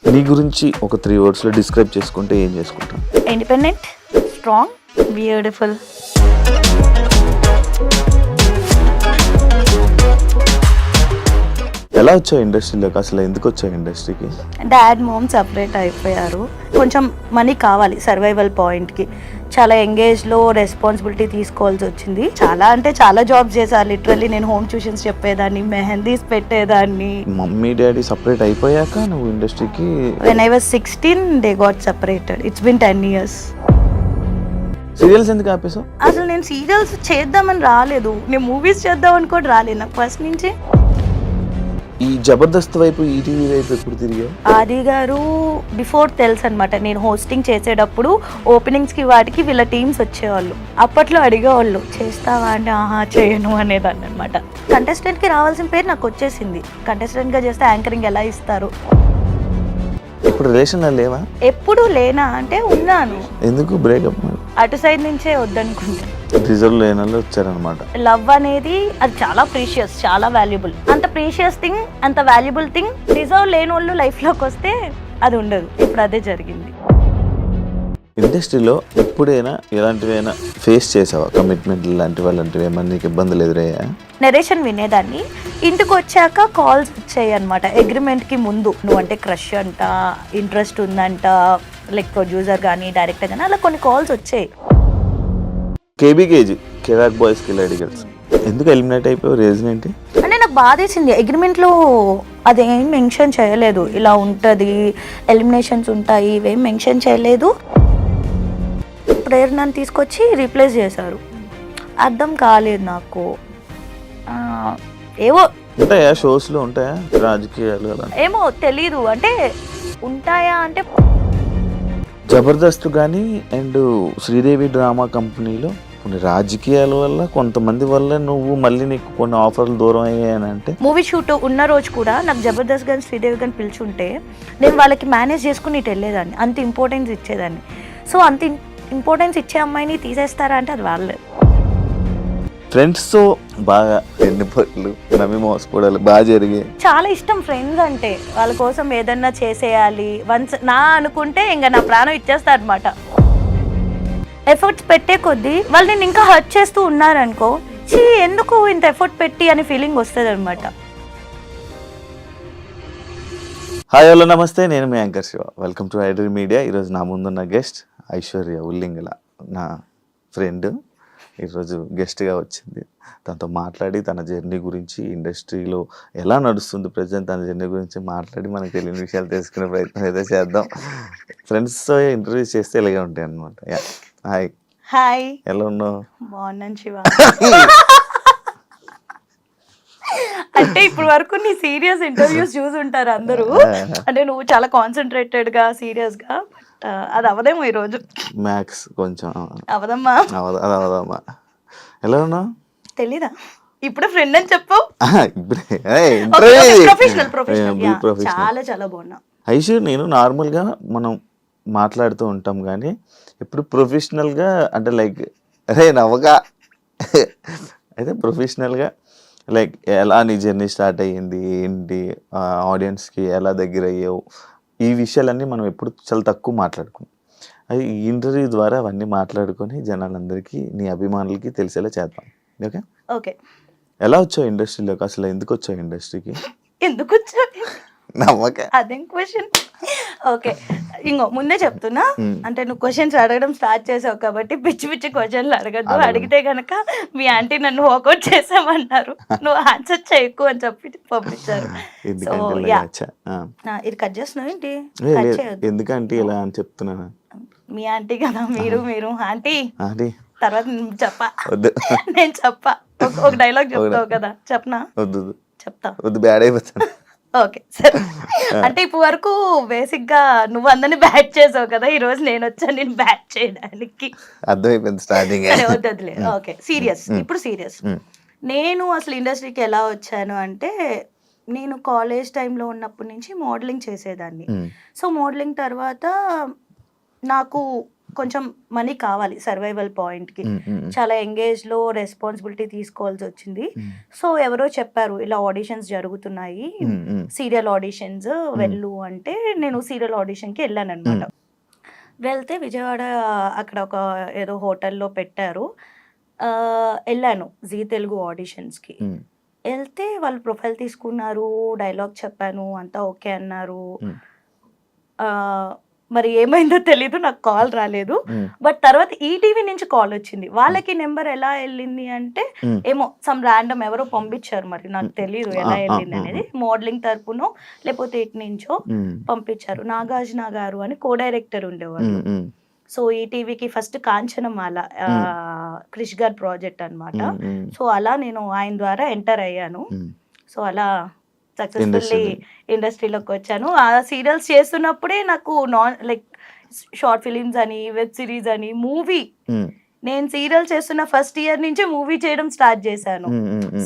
నీ గురించి ఒక 3 words లో డిస్క్రైబ్ చేసుకుంటే ఏం చేసుకుంటాం? Independent, strong, beautiful. ఎలా వచ్చావు ఇండస్ట్రీలోకి, అసలు ఎందుకు వచ్చావు ఇండస్ట్రీకి? డాడ్ మామ్ సపరేట్ అయిపోయారు, కొంచెం మనీ కావాలి సర్వైవల్ పాయింట్కి. చాలా ఎంగేజ్లో రెస్పాన్సిబిలిటీ తీసుకోవాల్సి వచ్చింది. చాలా అంటే చాలా జాబ్స్ చేశాను లిటరల్లీ. నేను హోమ్ ట్యూషన్స్ చెప్పేదాన్ని, మెహందీస్ పెట్టేదాన్ని. మమ్మీ డాడీ సపరేట్ అయిపోయాక నువ్వు ఇండస్ట్రీకి? When I was 16 they got separated. It's been 10 years. Serials ఎందుకు ఆపేసావు? అసలు నేను సీరియల్స్ చేద్దామని రాలేదు, నేను మూవీస్ చేద్దామని కూడా రాలేదు. నాకు ఫస్ట్ నుంచి ఈ జబర్దస్త్ వైపు, ఈటీవీ వైపు ఎప్పుడు తిరిగావు? ఆది గారు బిఫోర్ తెలుసు అనమాట. నేను హోస్టింగ్ చేసేటప్పుడు ఓపెనింగ్స్కి వాటికి వీళ్ళ టీమ్స్ వచ్చేవాళ్ళు. అప్పట్లో అడిగేవాళ్ళు చేస్తావా అంటే ఆహా చేయను అనేదాన్ని అనమాట. కంటెస్టెంట్కి రావాల్సిన పేరు నాకు వచ్చేసింది. కంటెస్టెంట్గా చేస్తే యాంకరింగ్ ఎలా ఇస్తారు. ఇప్పుడు రిలేషన్లో లేవా? ఎప్పుడు లేనా అంటే ఉన్నాను. ఎందుకు బ్రేకప్? అటు సైడ్ నుంచే వద్దనుకుంటాను. రిజర్వ్ లేని వాళ్ళు వచ్చారనమాట. లవ్ అనేది అది చాలా ప్రీషియస్, చాలా వాల్యుబుల్. అంత ప్రీషియస్ థింగ్, అంత వాల్యుబుల్ థింగ్ రిజర్వ్ లేని వాళ్ళు లైఫ్లోకి వస్తే అది ఉండదు. ఇప్పుడు అదే జరిగింది. ఇండస్ట్రీలో ఎప్పుడైనా ఎలాంటివైనా ఫేస్ చేసావా? కమిట్మెంట్ లాంటివి అలాంటివి ఏమన్నా నీకు ఇబ్బందులు ఎదురయ్యా? నెరేషన్ వినేదాన్ని, ఇంటికి వచ్చాక కాల్స్ వచ్చాయి అనమాట. అగ్రిమెంట్కి ముందు నువ్వంటే క్రష్ అంట, ఇంట్రెస్ట్ ఉందంట, లైక్ ప్రొడ్యూసర్ కానీ డైరెక్టర్ కానీ అలా కొన్ని కాల్స్ వచ్చాయి. కేబీకేజీ కెరాక్ బాయ్స్ కిలాడి గర్ల్స్ ఎందుకు ఎలిమినేట్ అయిపోయావు? రీజన్ ఏంటి? అంటే నాకు బాధేసింది. అగ్రిమెంట్లో అదేం మెన్షన్ చేయలేదు, ఇలా ఉంటుంది, ఎలిమినేషన్స్ ఉంటాయి, ఇవేం మెన్షన్ చేయలేదు. ప్రేరణను తీసుకొచ్చి రీప్లేస్ చేశారు. అర్థం కాలేదు నాకు. ఏవో ఉంటాయా షోస్లో, ఉంటాయా రాజకీయాలు అలా? ఏమో తెలీదు. అంటే ఉంటాయా అంటే జబర్దస్త్ కానీ అండ్ శ్రీదేవి డ్రామా కంపెనీలో కొన్ని రాజకీయాల వల్ల, కొంతమంది వల్ల నువ్వు మళ్ళీ నీకు కొన్ని ఆఫర్లు దూరం అయ్యాయంటే. మూవీ షూట్ ఉన్న రోజు కూడా నాకు జబర్దస్త్ కానీ శ్రీదేవి కానీ పిలుచుంటే నేను వాళ్ళకి మేనేజ్ చేసుకుని ఇటు వెళ్ళేదాన్ని. అంత ఇంపార్టెన్స్ ఇచ్చేదాన్ని. సో అంత ఇంపార్టెన్స్ ఇచ్చే అమ్మాయిని తీసేస్తారా అంటే అది వాళ్ళే. ఫ్రెండ్స్తో బాగా ఎన్ని పట్లు నమ్మి మోసపోవడాలు బాగా జరిగాయి. చాలా ఇష్టం ఫ్రెండ్స్ అంటే. వాళ్ళ కోసం ఏదన్నా చేసేయాలి వన్స్ నా అనుకుంటే ఇంకా నా ప్రాణం ఇచ్చేస్తారు అనమాట. ఎఫర్ట్స్ పెట్టే కొద్దీ వాళ్ళు నేను ఇంకా హర్ట్ చేస్తూ ఉన్నారనుకో, చీ ఎందుకు ఇంత ఎఫర్ట్ పెట్టి అనే ఫీలింగ్ వస్తుంది అనమాట. హాయ్ హలో నమస్తే, నేను మీ anchor Shiva. Welcome to iDream media. ఈరోజు నా ముందున్న గెస్ట్ ఐశ్వర్య ఉల్లింగల, నా ఫ్రెండ్. ఈరోజు గెస్ట్గా వచ్చింది. తనతో మాట్లాడి తన జర్నీ గురించి, ఇండస్ట్రీలో ఎలా నడుస్తుంది ప్రజెంట్, తన జర్నీ గురించి మాట్లాడి మనకు తెలియని విషయాలు తెలుసుకునే ప్రయత్నం అయితే చేద్దాం. ఫ్రెండ్స్తో ఇంటర్వ్యూ చేస్తే ఇలాగే ఉంటాయి అనమాట. హాయ్. హాయ్, ఎలా ఉన్నావు? బాగున్నాను శివ. అంటే ఇప్పుడు వరకు నీ సీరియస్ ఇంటర్వ్యూస్ చూసుంటారు అందరూ. అంటే నువ్వు చాలా కాన్సన్ట్రేటెడ్గా సీరియస్గా, అది అవదేమో ఈరోజు. మ్యాక్స్ కొంచెం అవదమ్మా. అవదమ్మా. ఎలా ఉన్నావు? తెలీదా? ఇప్పుడు ఫ్రెండ్ అని చెప్పు. చాలా చాలా బాగున్నా ఐషు. నేను నార్మల్గా మనం మాట్లాడుతూ ఉంటాం కానీ ఇప్పుడు ప్రొఫెషనల్గా అంటే లైక్ అరే నవ్వగా అయితే ప్రొఫెషనల్గా లైక్ ఎలా నీ జర్నీ స్టార్ట్ అయ్యింది, ఏంటి, ఆడియన్స్కి ఎలా దగ్గర అయ్యావు, ఈ విషయాలన్నీ మనం ఎప్పుడు చాలా తక్కువ మాట్లాడుకున్నాం. అది ఈ ఇంటర్వ్యూ ద్వారా అవన్నీ మాట్లాడుకొని జనాలందరికీ, నీ అభిమానులకి తెలిసేలా చేద్దాం. Okay okay. ఎలా వచ్చావు ఇండస్ట్రీలోకి, అసలు ఎందుకు వచ్చావు ఇండస్ట్రీకి? ఎందుకు వచ్చావు? నమ్మక అదేం క్వశ్చన్. ఓకే, ఇంకో ముందే చెప్తున్నా, అంటే నువ్వు క్వశ్చన్స్ అడగడం స్టార్ట్ చేసావు కాబట్టి పిచ్చి పిచ్చి క్వశ్చన్లు అడగద్దు. అడిగితే కనుక మీ ఆంటీ నన్ను వాకౌట్ చేసామన్నారు, నువ్వు ఆన్సర్ చేయకు అని చెప్పి పంపించారు. సో ఇది కట్ చేస్తున్నావు ఏంటి? ఎందుకంటే ఇలా అని చెప్తున్నాను. మీ ఆంటీ కదా, మీరు ఆంటీ తర్వాత చెప్పా, నేను చెప్పా. ఒక డైలాగ్ చెప్తావు కదా, చెప్పనా? వద్దు చెప్తా, వద్దు, బ్యాడ్ అయిపోతాను. ఓకే సరే. అంటే ఇప్పుడు వరకు బేసిక్ గా నువ్వు అందరిని బ్యాట్ చేసావు కదా, ఈ రోజు నేను వచ్చాను నేను బ్యాట్ చేయడానికి. అర్థమైపోయింది స్టార్టింగ్. వద్దులే. Okay serious. ఇప్పుడు సీరియస్. నేను అసలు ఇండస్ట్రీకి ఎలా వచ్చాను అంటే, నేను కాలేజ్ టైంలో ఉన్నప్పటి నుంచి మోడలింగ్ చేసేదాన్ని. సో మోడలింగ్ తర్వాత నాకు కొంచెం మనీ కావాలి సర్వైవల్ పాయింట్కి. చాలా ఎంగేజ్లో రెస్పాన్సిబిలిటీ తీసుకోవాల్సి వచ్చింది. సో ఎవరో చెప్పారు ఇలా ఆడిషన్స్ జరుగుతున్నాయి, సీరియల్ ఆడిషన్స్ వెళ్ళు అంటే నేను సీరియల్ ఆడిషన్కి వెళ్ళాను అనమాట. వెళ్తే విజయవాడ అక్కడ ఒక ఏదో హోటల్లో పెట్టారు. వెళ్ళాను జీ తెలుగు ఆడిషన్స్కి. వెళ్తే వాళ్ళు ప్రొఫైల్ తీసుకున్నారు, డైలాగ్ చెప్పాను, అంతా ఓకే అన్నారు. మరి ఏమైందో తెలీదు, నాకు కాల్ రాలేదు. బట్ తర్వాత ఈటీవీ నుంచి కాల్ వచ్చింది. వాళ్ళకి నెంబర్ ఎలా వెళ్ళింది అంటే ఏమో సమ్ ర్యాండమ్ ఎవరో పంపించారు, మరి నాకు తెలియదు ఎలా వెళ్ళింది అనేది. మోడలింగ్ తరపునో లేకపోతే ఇటు నుంచో పంపించారు. నాగార్జున గారు అని కో డైరెక్టర్ ఉండేవాళ్ళు. సో ఈటీవీకి ఫస్ట్ కాంచనమాల క్రిష్ గారి ప్రాజెక్ట్ అన్నమాట. సో అలా నేను ఆయన ద్వారా ఎంటర్ అయ్యాను. సో అలా సక్సెస్ఫుల్లీ ఇండస్ట్రీలోకి వచ్చాను. ఆ సీరియల్స్ చేస్తున్నప్పుడే నాకు లైక్ షార్ట్ ఫిలిమ్స్ అని, వెబ్ సిరీస్ అని, మూవీ, నేను సీరియల్ చేస్తున్న ఫస్ట్ ఇయర్ నుంచి మూవీ చేయడం స్టార్ట్ చేశాను.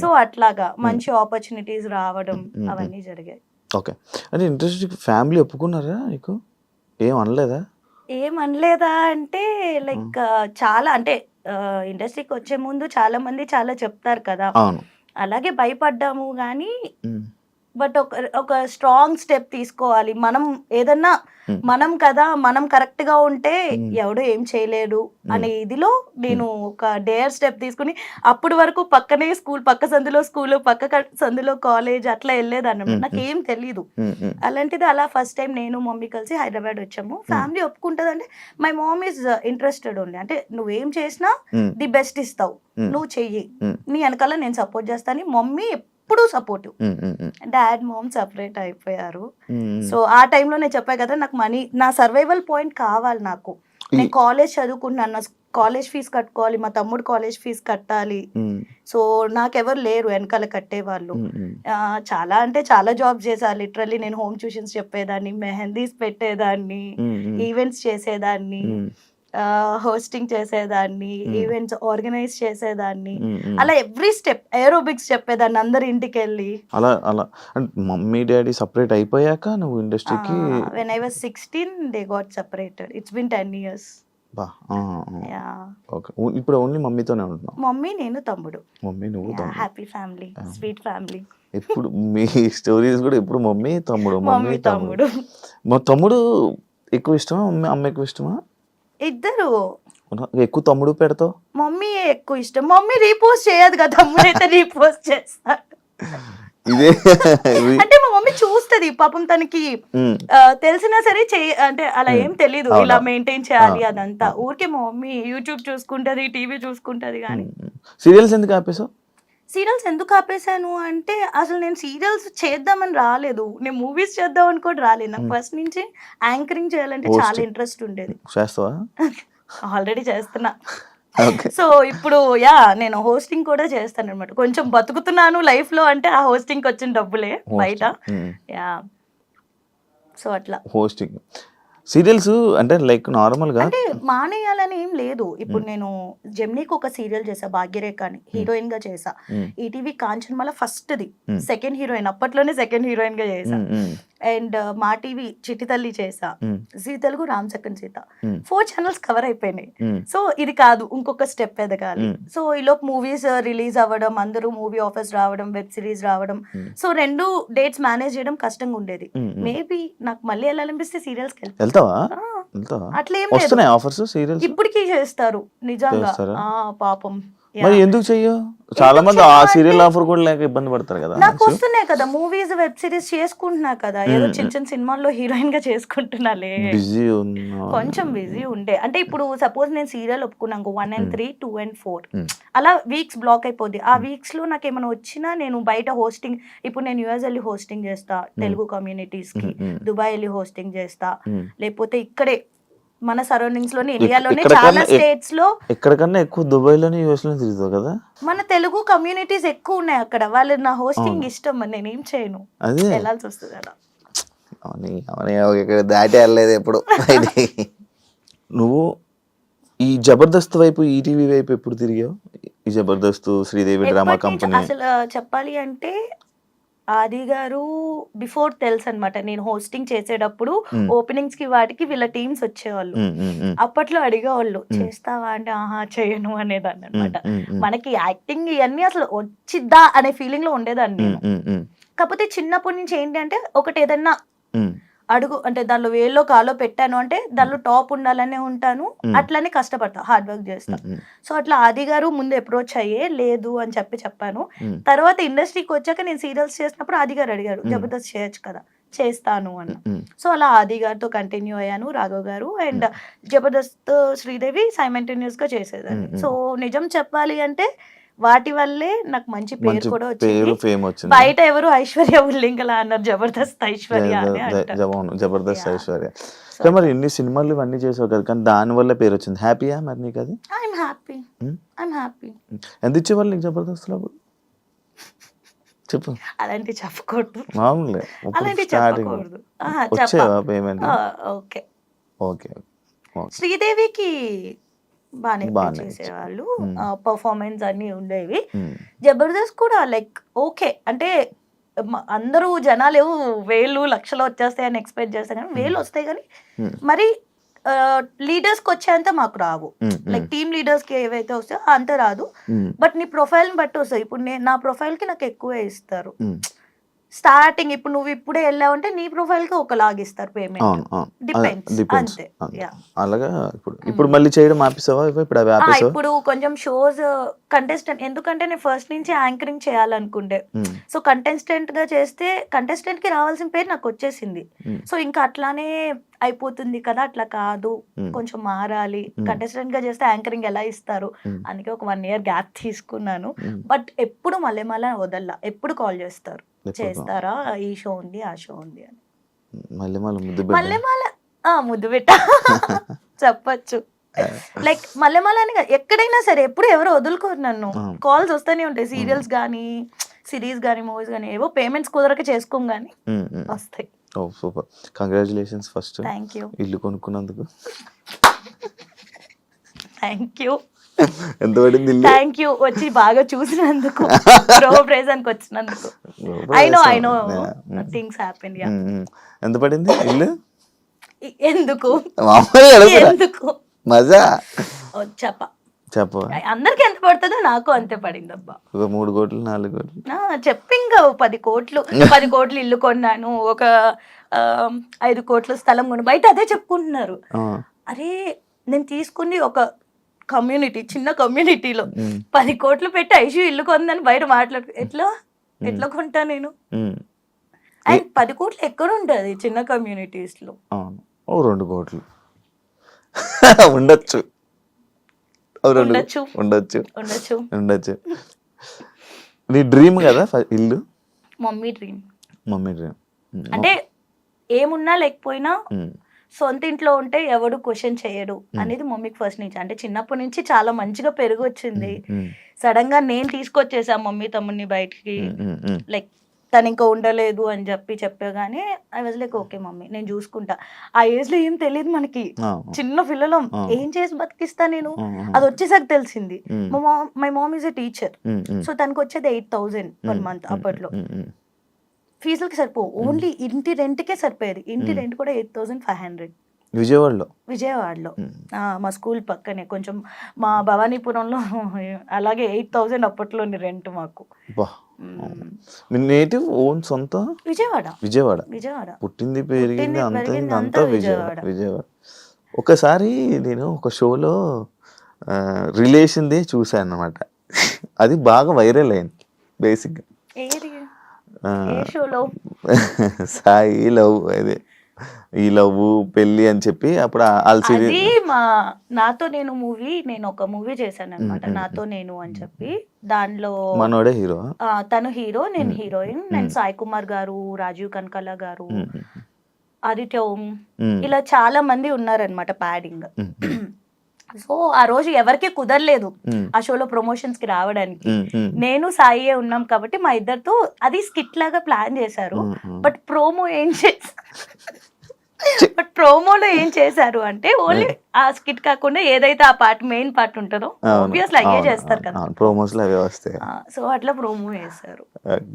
సో అట్లాగా మంచి ఆపర్చునిటీస్ రావడం అవన్నీ జరిగాయి. ఓకే, అంటే ఇంట్రెస్ట్ ఫ్యామిలీ ఒప్పుకున్నారా నీకు? ఏం అనలేదా? ఏమనలేదా అంటే లైక్ చాలా అంటే ఇండస్ట్రీకి వచ్చే ముందు చాలా మంది చాలా చెప్తారు కదా, అలాగే భయపడ్డాము కానీ బట్ ఒక స్ట్రాంగ్ స్టెప్ తీసుకోవాలి. మనం ఏదన్నా మనం కదా, మనం కరెక్ట్ గా ఉంటే ఎవడు ఏం చేయలేడు అనే ఇదిలో నేను ఒక డేర్ స్టెప్ తీసుకుని, అప్పటి వరకు పక్కనే స్కూల్, పక్క సందులో స్కూల్, పక్క సందులో కాలేజ్ అట్లా వెళ్ళేదన్నమాట. నాకేం తెలీదు. అలాంటిది అలా ఫస్ట్ టైం నేను మమ్మీ కలిసి హైదరాబాద్ వచ్చాము. ఫ్యామిలీ ఒప్పుకుంటుంది అంటే my mom is interested only. అంటే నువ్వేం చేసినా ది బెస్ట్ ఇస్తావు, నువ్వు చెయ్యి, నీ వెనకాల నేను సపోర్ట్ చేస్తాను. మమ్మీ ఎప్పుడు సపోర్టివ్. డాడ్ మామ్ సపరేట్ అయిపోయారు. సో ఆ టైంలో నేను చెప్పా కదా, నాకు మనీ, నా సర్వైవల్ పాయింట్ కావాలి. నాకు నేను కాలేజ్ చదువుకుంటున్నాను, నా కాలేజ్ ఫీజు కట్టుకోవాలి, మా తమ్ముడు కాలేజ్ ఫీజు కట్టాలి. సో నాకెవరు లేరు వెనకాల కట్టేవాళ్ళు. చాలా అంటే చాలా జాబ్ చేశాను లిటరల్లీ. నేను హోమ్ ట్యూషన్స్ చెప్పేదాన్ని, మెహందీస్ పెట్టేదాన్ని, ఈవెంట్స్ చేసేదాన్ని, హోస్టింగ్ చేసేదాన్ని, ఈవెంట్స్ ఆర్గనైజ్ చేసేదాన్ని, అలా ఎవ్రీ స్టెప్ ఏరోబిక్స్ చెప్పేదాన్ని అందరి ఇంటికి వెళ్ళి. అలా అలా అంటే మమ్మీ డాడీ సపరేట్ అయిపోయాక నువ్వు ఇండస్ట్రీకి? when I was 16 they got separated. It's been 10 years. Okay, ఇప్పుడు ఓన్లీ మమ్మీతోనే ఉంటున్నావు? మమ్మీ, నేను, తమ్ముడు. మమ్మీ, నువ్వు, తమ్ముడు. Happy family, sweet family. ఎప్పుడు మీ స్టోరీస్ కూడా ఎప్పుడు మమ్మీ తమ్ముడు, మమ్మీ తమ్ముడు. మా తమ్ముడు ఎక్కువ ఇష్టమా, అమ్మ ఎక్కువ ఇష్టమా? ఇద్దరు. ఎక్కువ తమ్ముడు పెడతావు? మమ్మీ ఎక్కువ ఇష్టం. మమ్మీ రీపోస్ట్ చేయదు కదా, తమ్ముడు అయితే రీపోస్ట్ చేస్తాడు. ఇదే అంటే మా మమ్మీ చూస్తది పాపం, తనకి తెలిసినా సరే అంటే అలా ఏం తెలీదు ఇలా మెయింటైన్ చేయాలి అదంతా. ఊరికే మా మమ్మీ యూట్యూబ్ చూసుకుంటది, టీవీ చూసుకుంటది. కానీ సీరియల్స్ ఎందుకు ఆపేసావు? సీరియల్స్ ఎందుకు ఆపేసాను అంటే అసలు నేను సీరియల్స్ చేద్దామని రాలేదు, నేను మూవీస్ చేద్దామని కూడా రాలేదు. నాకు ఫస్ట్ నుంచి యాంకరింగ్ చేయాలంటే చాలా ఇంట్రెస్ట్ ఉండేది. చేస్తావా? ఆల్రెడీ చేస్తున్నా. సో ఇప్పుడు నేను హోస్టింగ్ కూడా చేస్తాను అనమాట. కొంచెం బతుకుతున్నాను లైఫ్ లో అంటే ఆ హోస్టింగ్ వచ్చిన డబ్బులే బయట. సో అట్లా హోస్టింగ్ సీరియల్స్ అంటే లైక్ నార్మల్ గా అంటే మానేయాలని ఏం లేదు. ఇప్పుడు నేను జెమినీకి ఒక సీరియల్ చేసా, భాగ్యరేఖ అని, హీరోయిన్ గా చేసా. ఈటీవీ కాంచనమాల ఫస్ట్ ది, సెకండ్ హీరోయిన్, అప్పట్లోనే సెకండ్ హీరోయిన్ గా చేసా. అండ్ మా టీవీ చిట్టి తల్లి చేసా, Zee Telugu Ram second Sita, 4 channels cover అయిపోయినాయి. సో ఇది కాదు, ఇంకొక స్టెప్ ఎదగాలి. సో ఈలోపు మూవీస్ రిలీజ్ అవ్వడం, అందరూ మూవీ ఆఫర్స్ రావడం, వెబ్ సిరీస్ రావడం. సో 2 డేట్స్ మేనేజ్ చేయడం కష్టంగా ఉండేది. మేబీ నాకు మళ్ళీ వెళ్ళాలనిపిస్తే సీరియల్స్ కి వెళ్తావా? అట్లేం లేదు, ఇప్పటికీ చేస్తారు నిజంగా. పాపం మరి ఎందుకు చెయ్యవు? చాలా మంది ఆ సీరియల్ ఆఫర్ కూడా లేక ఇబ్బంది పడతారు కదా. నాకు వస్తున్నాయి కదా మూవీస్, వెబ్ సిరీస్ చేసుకుంటున్నా కదా, ఏదో చిన్న చిన్న సినిమాల్లో హీరోయిన్ గా చేసుకుంటున్నాలే. కొంచెం బిజీ ఉండే. అంటే ఇప్పుడు సపోజ్ నేను సీరియల్ ఒప్పుకున్నాను 1 and 3, 2 and 4 అలా వీక్స్ బ్లాక్ అయిపోద్ది. ఆ వీక్స్ లో నాకు ఏమైనా వచ్చినా నేను బయట హోస్టింగ్, ఇప్పుడు నేను యూఎస్ వెళ్ళి హోస్టింగ్ చేస్తా తెలుగు కమ్యూనిటీస్ కి, దుబాయ్ వెళ్ళి హోస్టింగ్ చేస్తా, లేకపోతే ఇక్కడే మన సరౌండింగ్స్ లోని, ఇండియాలోనే చాలా స్టేట్స్ లో. ఎక్కడికన్నా ఎక్కువ దుబాయ్ లోనే యూఎస్ లో తిరుగుతావు కదా. మన తెలుగు కమ్యూనిటీస్ ఎక్కువ ఉన్నాయి అక్కడ, వాళ్ళు నా హోస్టింగ్ ఇష్టం, నేను ఏం చేయను, వెళ్ళాల్సి వస్తుంది అలా. దాటి వెళ్ళలేదు ఎప్పుడు. నువ్వు ఈ జబర్దస్త్ వైపు, ఈటీవీ వైపు ఎప్పుడు తిరిగావు? ఈ జబర్దస్త్, శ్రీదేవి డ్రామా కంపెనీ. అసలు చెప్పాలి అంటే ఆది గారు బిఫోర్ తెలుసు అనమాట. నేను హోస్టింగ్ చేసేటప్పుడు ఓపెనింగ్స్ కి వాటికి వీళ్ళ టీమ్స్ వచ్చేవాళ్ళు. అప్పట్లో అడిగేవాళ్ళు చేస్తావా అంటే ఆహా చేయను అనేదాన్ని అనమాట. మనకి యాక్టింగ్ ఇవన్నీ అసలు వచ్చిద్దా అనే ఫీలింగ్ లో ఉండేదాన్ని నేను. కాకపోతే చిన్నప్పటి నుంచి ఏంటి అంటే ఒకటి ఏదన్నా అడుగు అంటే దానిలో వేల్లో కాలో పెట్టాను అంటే దానిలో టాప్ ఉండాలనే ఉంటాను, అట్లనే కష్టపడతా, హార్డ్ వర్క్ చేస్తా. సో అట్లా ఆది గారు ముందు అప్రోచ్ అయ్యే లేదు అని చెప్పాను. తర్వాత ఇండస్ట్రీకి వచ్చాక నేను సీరియల్స్ చేసినప్పుడు ఆది గారు అడిగారు జబర్దస్త్ చేయొచ్చు కదా, చేస్తాను అన్న. సో అలా ఆది గారితో కంటిన్యూ అయ్యాను, రాఘవ్ గారు అండ్ జబర్దస్త్ శ్రీదేవి సైమల్టేనియస్ గా చేసేదాన్ని. సో నిజం చెప్పాలి అంటే వాటి వల్లే నాకు మంచి పేరు కూడా వచ్చింది. బయట ఎవరు ఐశ్వర్య ఉల్లింగల అన్నారు, జబర్దస్త్ ఐశ్వర్య అని అంటారు. జబర్దస్త్ ఐశ్వర్య. మరి ఇన్ని సినిమాలు ఇవన్నీ చేసావు కదా, కానీ దాని వల్ల పేరు వచ్చింది. హ్యాపీయా మరి నీకు అది? I'm happy. ఎంత ఇచ్చేవాళ్ళు నీకు జబర్దస్త్ లో? చెప్పు. అలాంటి చెప్పకూడదు, మామూలే. అలాంటి చెప్పకూడదు. వచ్చేవా పేమెంట్? ఓకే. ఓకే. శ్రీదేవికి బాగానే చేసేవాళ్ళు, పర్ఫార్మెన్స్ అన్ని ఉండేవి. జబర్దస్త్ కూడా లైక్ ఓకే అంటే అందరూ జనాలు వేలు లక్షలు వచ్చేస్తాయని ఎక్స్పెక్ట్ చేస్తాను, కానీ వేలు వస్తాయి కానీ మరి లీడర్స్ కి వచ్చేంత మాకు రావు. లైక్ టీమ్ లీడర్స్ కి ఏవైతే వస్తాయో అంత రాదు. బట్ నీ ప్రొఫైల్ ని బట్టి వస్తాయి. ఇప్పుడు నా ప్రొఫైల్ కి నాకు ఎక్కువే ఇస్తారు. స్టార్టింగ్ ఇప్పుడు నువ్వు ఇప్పుడే వెళ్ళావంటే నీ ప్రొఫైల్ కి ఒకలాగా ఇస్తారు పేమెంట్. డిపెండ్స్ అంతే. అలాగా ఇప్పుడు మళ్ళీ చేయడం ఆపేసావా? ఇప్పుడు కొంచెం షోస్ కంటెస్టెంట్, ఎందుకంటే నేను ఫస్ట్ నుంచి యాంకరింగ్ చేయాలనుకుంటే, సో కంటెస్టెంట్ గా చేస్తే కంటెస్టెంట్ కి రావాల్సిన పేరు నాకు వచ్చేసింది. సో ఇంకా అట్లానే అయిపోతుంది కదా, అట్లా కాదు, కొంచెం మారాలి. కంటెస్టెంట్ గా చేస్తే యాంకరింగ్ ఎలా ఇస్తారు, అందుకే ఒక 1 year గ్యాప్ తీసుకున్నాను. బట్ ఎప్పుడు మళ్ళీ వదల్లా, ఎప్పుడు కాల్ చేస్తారు, చేస్తారా ఈ షో ఉంది ఆ షో ఉంది అని. మళ్ళీ ముద్దు పెట్ట చెప్పచ్చు. లైక్ మళ్ళీ అని ఎక్కడైనా సరే ఎప్పుడు ఎవరు వదులుకోరు నన్ను. కాల్స్ వస్తూనే ఉంటాయి, సీరియల్స్ గానీ సిరీస్ గానీ మూవీస్ గానీ, ఏవో పేమెంట్స్ కుదరక చేసుకోం గానీ వస్తాయి. Oh super, congratulations first. Thank you. ఇల్లు కొనుక్కున్నందుకు థ్యాంక్ యూ. ఎంత పడింది? థ్యాంక్ యూ వచ్చి బాగా చూసినందుకు, ప్రో ప్రైజానికి వచ్చినందుకు. I know things happen. ఎంత పడింది ఇల్లు? ఎందుకు మజా చెప్ప అందరికి ఎంత పడుతుందో నాకు అంతే పడింది అబ్బా. 3 కోట్లు 4 కోట్లు చెప్పి ఇంకా 10 కోట్లు ఇల్లు కొన్నాను, ఒక 5 కోట్ల స్థలం కొను. బయట అదే చెప్పుకుంటున్నారు. అరే నేను తీసుకుని ఒక కమ్యూనిటీ, చిన్న కమ్యూనిటీలో 10 కోట్లు పెట్టి ఐషు ఇల్లు కొందని బయట మాట్లాడు, ఎట్లా కొంటా నేను? అండ్ 10 కోట్లు ఎక్కడ ఉంటది చిన్న కమ్యూనిటీస్ లో? 2 కోట్లు ఉండొచ్చు. నీ డ్రీమ్ కదా ఇల్లు? Mummy dream. అంటే ఏమున్నా లేకపోయినా సొంత ఇంట్లో ఉంటే ఎవడు క్వశ్చన్ చేయడు అనేది మమ్మీకి ఫస్ట్ నుంచి. అంటే చిన్నప్పటి నుంచి చాలా మంచిగా పెరుగు వచ్చింది. సడన్ గా నేను తీసుకొచ్చేసా మమ్మీ తమ్ముడిని బయటికి. లైక్ తను ఇంకా ఉండలేదు అని చెప్పగానే I was like okay mummy నేను చూసుకుంటా. ఆ ఏజ్ లో ఏం తెలియదు మనకి, చిన్న పిల్లలం, ఏం చేసి బతికిస్తా నేను, అది వచ్చేసాక తెలిసింది. My mom is a teacher, so తనకు వచ్చేది 8,000 per month. అప్పట్లో ఫీజులకి సరిపోవు, ఓన్లీ ఇంటి రెంట్కే సరిపోయేది. ఇంటి రెంట్ కూడా 8,500 విజయవాడలో. మా స్కూల్ పక్కనే కొంచెం మా భవానీపురంలో అలాగే 8,000 అప్పట్లోని రెంట్ మాకు. నేటివ్ ఓన్ సొంత విజయవాడ. పుట్టింది పెరిగింది అంతా విజయవాడ. ఒకసారి నేను ఒక షోలో రిలేషన్దే చూసాను అన్నమాట. అది బాగా వైరల్ అయింది బేసిక్గా. సాయి లవ్, అదే ఈ లవ్ పెళ్లి అని చెప్పి అప్పుడు మా నాతో నేను మూవీ, నేను ఒక మూవీ చేశాను అనమాట, నాతో నేను అని చెప్పి. దానిలో మనోడే హీరో, తను హీరో, నేను హీరోయిన్. నేను సాయి కుమార్ గారు, రాజీవ్ కనకాల గారు, ఆదిత్య ఓం, ఇలా చాలా మంది ఉన్నారనమాట ప్యాడింగ్. సో ఆ రోజు ఎవరికి కుదరలేదు ఆ షోలో ప్రమోషన్స్ కి రావడానికి. నేను సాయి ఉన్నాం కాబట్టి మా ఇద్దరితో అది స్కిట్ లాగా ప్లాన్ చేశారు. బట్ ప్రోమో ఏం బట్ ప్రోమోలో ఏం చేశారు అంటే ఓన్లీ ఆ స్కిట్ కాకుండా ఏదైతే ఆ పార్ట్ మెయిన్ పార్ట్ ఉంటుందో ఆబ్వియస్లీ అయ్యే చేస్తారు కదా. ప్రోమోస్ లో అవే వస్తాయి. సో అట్లా ప్రోమో వేశారు.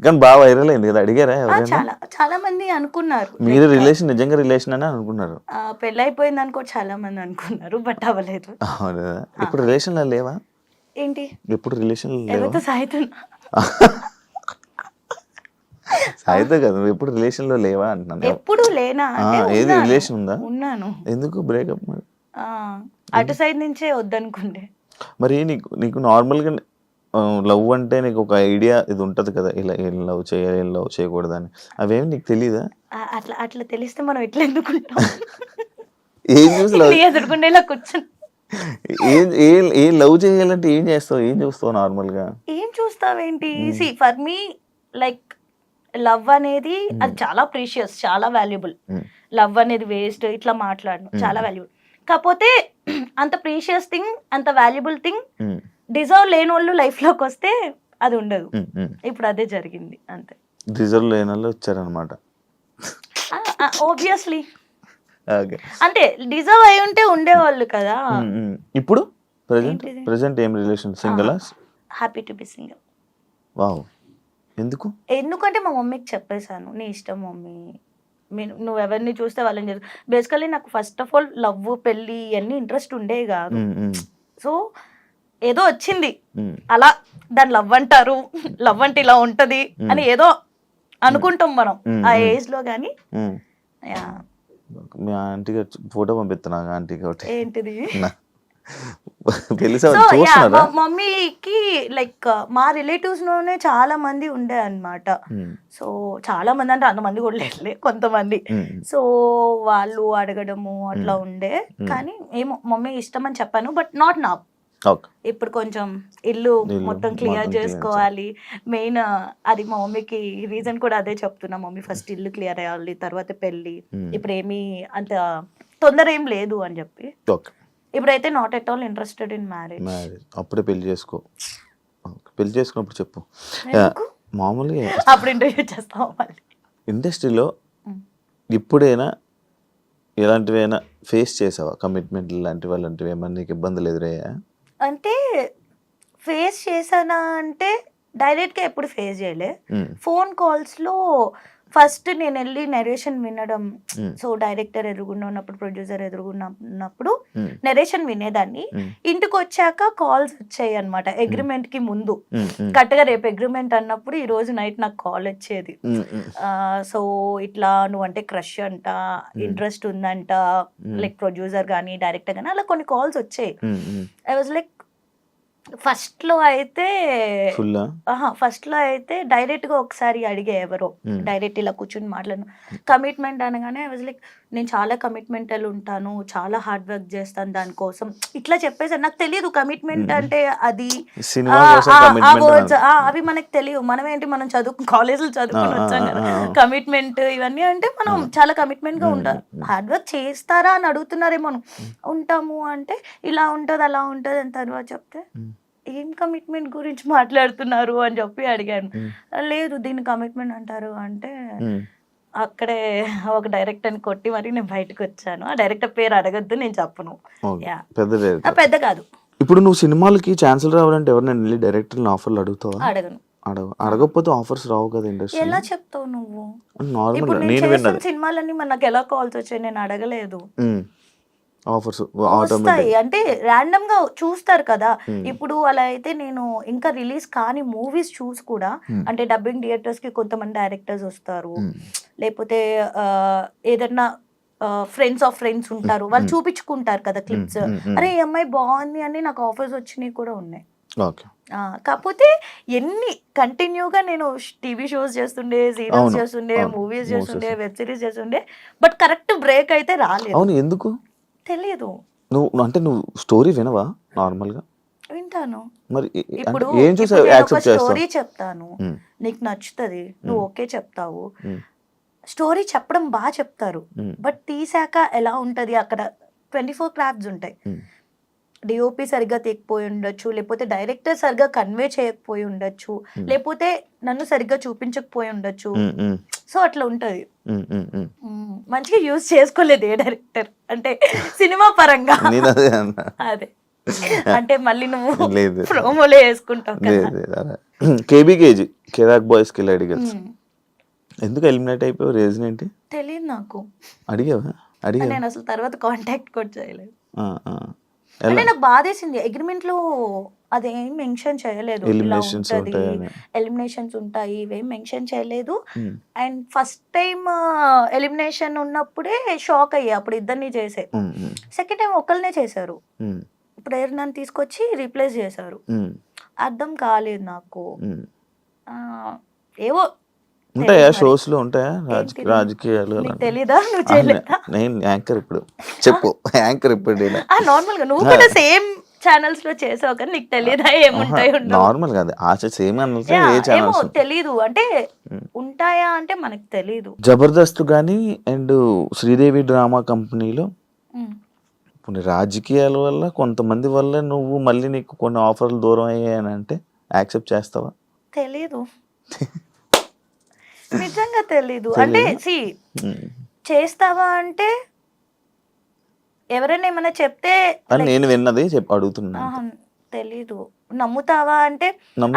కానీ బాగా వైరల్ అయింది కదా, అడిగారా ఎవరైనా? చాలా చాలా మంది అనుకున్నారు మీరు రిలేషన్ నిజంగా రిలేషన్ అని అనుకున్నారు? పెళ్ళైపోయింది అనుకో చాలా మంది అనుకున్నారు, బట్ అవ్వలేదు. అవును. ఇప్పుడు రిలేషన్ లో లేవా? ఏంటి ఇప్పుడు రిలేషన్ లేవా? ఎవరితో సాగుతున్నా? సాయితో కదా, నువ్వు ఎప్పుడు రిలేషన్ లో లేవా అంటున్నాను. ఎప్పుడు లేనా అంటే ఏది ఉన్నాను. రిలేషన్ ఉందా? ఉన్నాను. ఎందుకు బ్రేకప్ మరి? అటు సైడ్ నుంచే వద్దనుకుంటే. మరి నీకు నీకు నార్మల్గా లవ్ అంటే నీకు ఒక ఐడియా ఇది ఉంటుంది కదా, ఇలా ఏం లవ్ చేయాలి ఏం లవ్ చేయకూడదని, అవేమి నీకు తెలీదా? అట్లా అట్లా తెలిస్తే మనం ఎట్లా ఎందుకుంటాం? ఏం చూసి లవ్ ఎదుర్కొంటే ఇలా కూర్చొని ఏం లవ్ చేయాలంటే ఏం చేస్తావు, ఏం చూస్తావు నార్మల్గా? ఏం చూస్తావేంటి? See for me like love అనేది అది చాలా ప్రీషియస్, చాలా వాల్యుబుల్. లవ్ అనేది వేస్ట్ ఇట్లా మాట్లాడను, చాలా వాల్యుబుల్. కాకపోతే అంత ప్రీషియస్ థింగ్, అంత వాల్యుబుల్ థింగ్ డిజర్వ్ లేని వాళ్ళు లైఫ్ లోకి వస్తే అది ఉండదు. ఇప్పుడు అదే జరిగింది అంతే. డిజర్వ్ లేని వాళ్ళు వచ్చారనమాట. ఆబ్వియస్లీ అంటే డిజర్వ్ అయి ఉంటే ఉండేవాళ్ళు కదా. ఇప్పుడు ప్రెసెంట్ ఏం relation? Single? Happy to be single. Wow. ఎందుకు? ఎందుకంటే మా మమ్మీకి చెప్పేశాను, నీ ఇష్టం మమ్మీ, నువ్వు ఎవరిని చూస్తే వాళ్ళని చేసు. బేసికలీ నాకు ఫస్ట్ ఆఫ్ ఆల్ లవ్ పెళ్ళి ఇవన్నీ ఇంట్రెస్ట్ ఉండే కాదు. సో ఏదో వచ్చింది అలా, దాన్ని లవ్ అంటారు, లవ్ అంటే ఇలా ఉంటది అని ఏదో అనుకుంటాం మనం ఆ ఏజ్ లో. కానీ మీ ఆంటీ ఫోటో పంపిస్తున్నా ఆంటీకి ఒకటి. ఏంటిది? మమ్మీకి లైక్ మా రిలేటివ్స్ లోనే చాలా మంది ఉండే అన్నమాట. సో చాలా మంది అంటే అంతమంది కూడా లేదులే, కొంతమంది. సో వాళ్ళు అడగడము అట్లా ఉండే. కానీ ఏమో మమ్మీ ఇష్టం అని చెప్పాను, బట్ నాట్ నా. ఇప్పుడు కొంచెం ఇల్లు మొత్తం క్లియర్ చేసుకోవాలి మెయిన్. అది మా మమ్మీకి రీజన్ కూడా అదే చెప్తున్నా, మమ్మీ ఫస్ట్ ఇల్లు క్లియర్ అయ్యాలి తర్వాత పెళ్ళి. ఇప్పుడు ఏమీ అంత తొందర ఏం లేదు అని చెప్పి. ఇప్పుడైతే not at all interested in marriage. అప్పుడే పెళ్లి చేసుకో. పెళ్లి చేసుకున్నప్పుడు చెప్పు. మామూలుగా అప్పుడు ఇంటర్వ్యూ చేస్తాం. ఇండస్ట్రీలో ఇప్పుడైనా ఎలాంటివైనా ఫేస్ చేసావా? కమిట్మెంట్ లాంటివి అలాంటివి ఏమన్నా నీకు ఇబ్బందులు ఎదురయ్యా? అంటే ఫేస్ చేశానా అంటే డైరెక్ట్గా ఎప్పుడు ఫేస్ చేయలే. ఫోన్ కాల్స్లో ఫస్ట్ నేను వెళ్ళి నరేషన్ వినడం. సో డైరెక్టర్ ఎదురుగున్నా ఉన్నప్పుడు, ప్రొడ్యూసర్ ఎదురుగున్నప్పుడు నరేషన్ వినేదాన్ని. ఇంటికి వచ్చాక కాల్స్ వచ్చాయి అనమాట. అగ్రిమెంట్ కి ముందు కరెక్ట్గా రేపు అగ్రిమెంట్ అన్నప్పుడు ఈ రోజు నైట్ నాకు కాల్ వచ్చేది. సో ఇట్లా నువ్వంటే క్రష్ అంట, ఇంట్రెస్ట్ ఉందంట, లైక్ ప్రొడ్యూసర్ కానీ డైరెక్టర్ కానీ అలా కొన్ని కాల్స్ వచ్చాయి. ఐ వాజ్ లైక్ ఫస్ట్ లో అయితే డైరెక్ట్ గా ఒకసారి అడిగే ఎవరో డైరెక్ట్ ఇలా కూర్చుని మాట్లాడను. కమిట్మెంట్ అనగానే ఐ వాజ్ లైక్ నేను చాలా కమిట్మెంటల్ ఉంటాను, చాలా హార్డ్ వర్క్ చేస్తాను దానికోసం ఇట్లా చెప్పేసి. నాకు తెలియదు కమిట్మెంట్ అంటే అది వర్డ్స్ అవి మనకు తెలియదు. మనం ఏంటి, మనం కాలేజీలో చదువుకుని వచ్చాం కదా. కమిట్మెంట్ ఇవన్నీ అంటే మనం చాలా కమిట్మెంట్ గా ఉంటాం. హార్డ్ వర్క్ చేస్తారా అని అడుగుతున్నారేమో. ఉంటాము అంటే ఇలా ఉంటది అలా ఉంటది అని తర్వాత చెప్తే ఏం కమిట్మెంట్ గురించి మాట్లాడుతున్నారు అని చెప్పి అడిగాను. లేదు దీన్ని కమిట్మెంట్ అంటారు అంటే అక్కడే ఒక డైరెక్టర్ని కొట్టి మరి నేను బయటకు వచ్చాను. ఆ డైరెక్టర్ పేరు అడగద్దు, నేను చెప్పను. పెద్ద కాదు. ఇప్పుడు నువ్వు సినిమాలకి ఛాన్సులు రావాలంటే ఎవరైనా వెళ్ళి డైరెక్టర్ని ఆఫర్లు అడుగుతావా? అడగను. అడగకపోతే ఆఫర్స్ రావు కదా ఇండస్ట్రీ. ఎలా చెప్తావు నువ్వు? నార్మల్ నేను విన్నాను సినిమాలన్నీ నాకు ఎలా కాల్స్ వచ్చాయి, నేను అడగలేదు. ఆఫర్స్ వస్తాయి అంటే ర్యాండమ్ గా చూస్తారు కదా. ఇప్పుడు అలా అయితే నేను ఇంకా రిలీజ్ కాని మూవీస్ చూసి కూడా, అంటే డబ్బింగ్ థియేటర్స్ కి కొంతమంది డైరెక్టర్స్ వస్తారు, లేకపోతే ఏదన్నా ఫ్రెండ్స్ ఆఫ్ ఫ్రెండ్స్ ఉంటారు, వాళ్ళు చూపించుకుంటారు కదా క్లిప్స్. అరే ఈ అమ్మాయి బాగుంది అని నాకు ఆఫర్స్ వచ్చినాయి కూడా ఉన్నాయి. కాకపోతే ఎన్ని కంటిన్యూగా నేను టీవీ షోస్ చేస్తుండే, సీరియల్స్ చేస్తుండే, మూవీస్ చేస్తుండే, వెబ్ సిరీస్ చేస్తుండే, బట్ కరెక్ట్ బ్రేక్ అయితే రాలేదు. అవును, ఎందుకు తెలియదు. నువ్వు అంటే నువ్వు స్టోరీ వినవా? నార్మల్ గా వింటాను. మరి ఇప్పుడు స్టోరీ చెప్తాను, నీకు నచ్చుతుంది, నువ్వు ఓకే చెప్తావు. స్టోరీ చెప్పడం బాగా చెప్తారు, బట్ తీసాక ఎలా ఉంటది, అక్కడ 24 క్రాఫ్ట్స్ ఉంటాయి. డిఓపి సరిగ్గా తీయకపోయి ఉండొచ్చు, లేకపోతే డైరెక్టర్ సరిగ్గా కన్వే చేయకపోయి ఉండొచ్చు, లేకపోతే నన్ను సరిగ్గా చూపించకపోయి ఉండొచ్చు. సో అట్లా ఉంటది. మంచిగా యూజ్ చేసుకోలేదు ఏ డైరెక్టర్ అంటే సినిమా పరంగా. నేను అదే అన్నా. అదే అంటే మళ్ళీ నువ్వు లేదు. ప్రోమోలో వేసుకుంటావు కదా. లేదు కేబీకేజీ కెరాక్ బాయ్స్ కిలాడి గర్ల్స్ ఎందుకు ఎలిమినేట్ అయిపోయావు? రీజన్ ఏంటి? తెలియదు నాకు. అడిగావా? నేను అసలు తర్వాత కాంటాక్ట్ కూడా చేయలేదు. ఆ, ఆ. అంటే నాకు బాధేసింది, అగ్రిమెంట్ లో అదేం మెన్షన్ చేయలేదు, Eliminations ఉంటాయని. ఎలిమినేషన్స్ ఉంటాయి, ఇవేం మెన్షన్ చేయలేదు. అండ్ ఫస్ట్ టైం ఎలిమినేషన్ ఉన్నప్పుడే షాక్ అయ్యా, అప్పుడు ఇద్దరిని చేసే. సెకండ్ టైం ఒకళ్ళనే చేశారు, ఇప్పుడు నన్ను తీసుకొచ్చి రీప్లేస్ చేశారు. అర్థం కాలేదు నాకు. ఏవో ఉంటాయా షోస్ లో ఉంటాయా రాజకీయాలు? నీకు తెలీదా? నువ్వు చేయలేదా? నేను యాంకర్ ఇప్పుడు చెప్పు. యాంకర్ ఇప్పుడు నార్మల్ గా నువ్వు కూడా సేమ్ ఛానల్స్ లో చేసావు కానీ నీకు తెలియదా ఏముంటాయి? నార్మల్ కాదు ఆశ సేమ్ అన్నట్టు ఏ ఛానల్స్ తెలీదు అంటే ఉంటాయా అంటే మనకు తెలీదు. జబర్దస్త్ గానీ అండ్ శ్రీదేవి డ్రామా కంపెనీలో కొన్ని రాజకీయాల వల్ల కొంతమంది వల్ల నువ్వు మళ్ళీ నీకు కొన్ని ఆఫర్లు దూరం అయ్యాయని అంటే యాక్సెప్ట్ చేస్తావా? తెలీదు, నిజంగా తెలీదు. అంటే చేస్తావా అంటే ఎవరైనా ఏమైనా చెప్తే నేను విన్నది అడుగుతున్నా. తెలీదు. నమ్ముతావా అంటే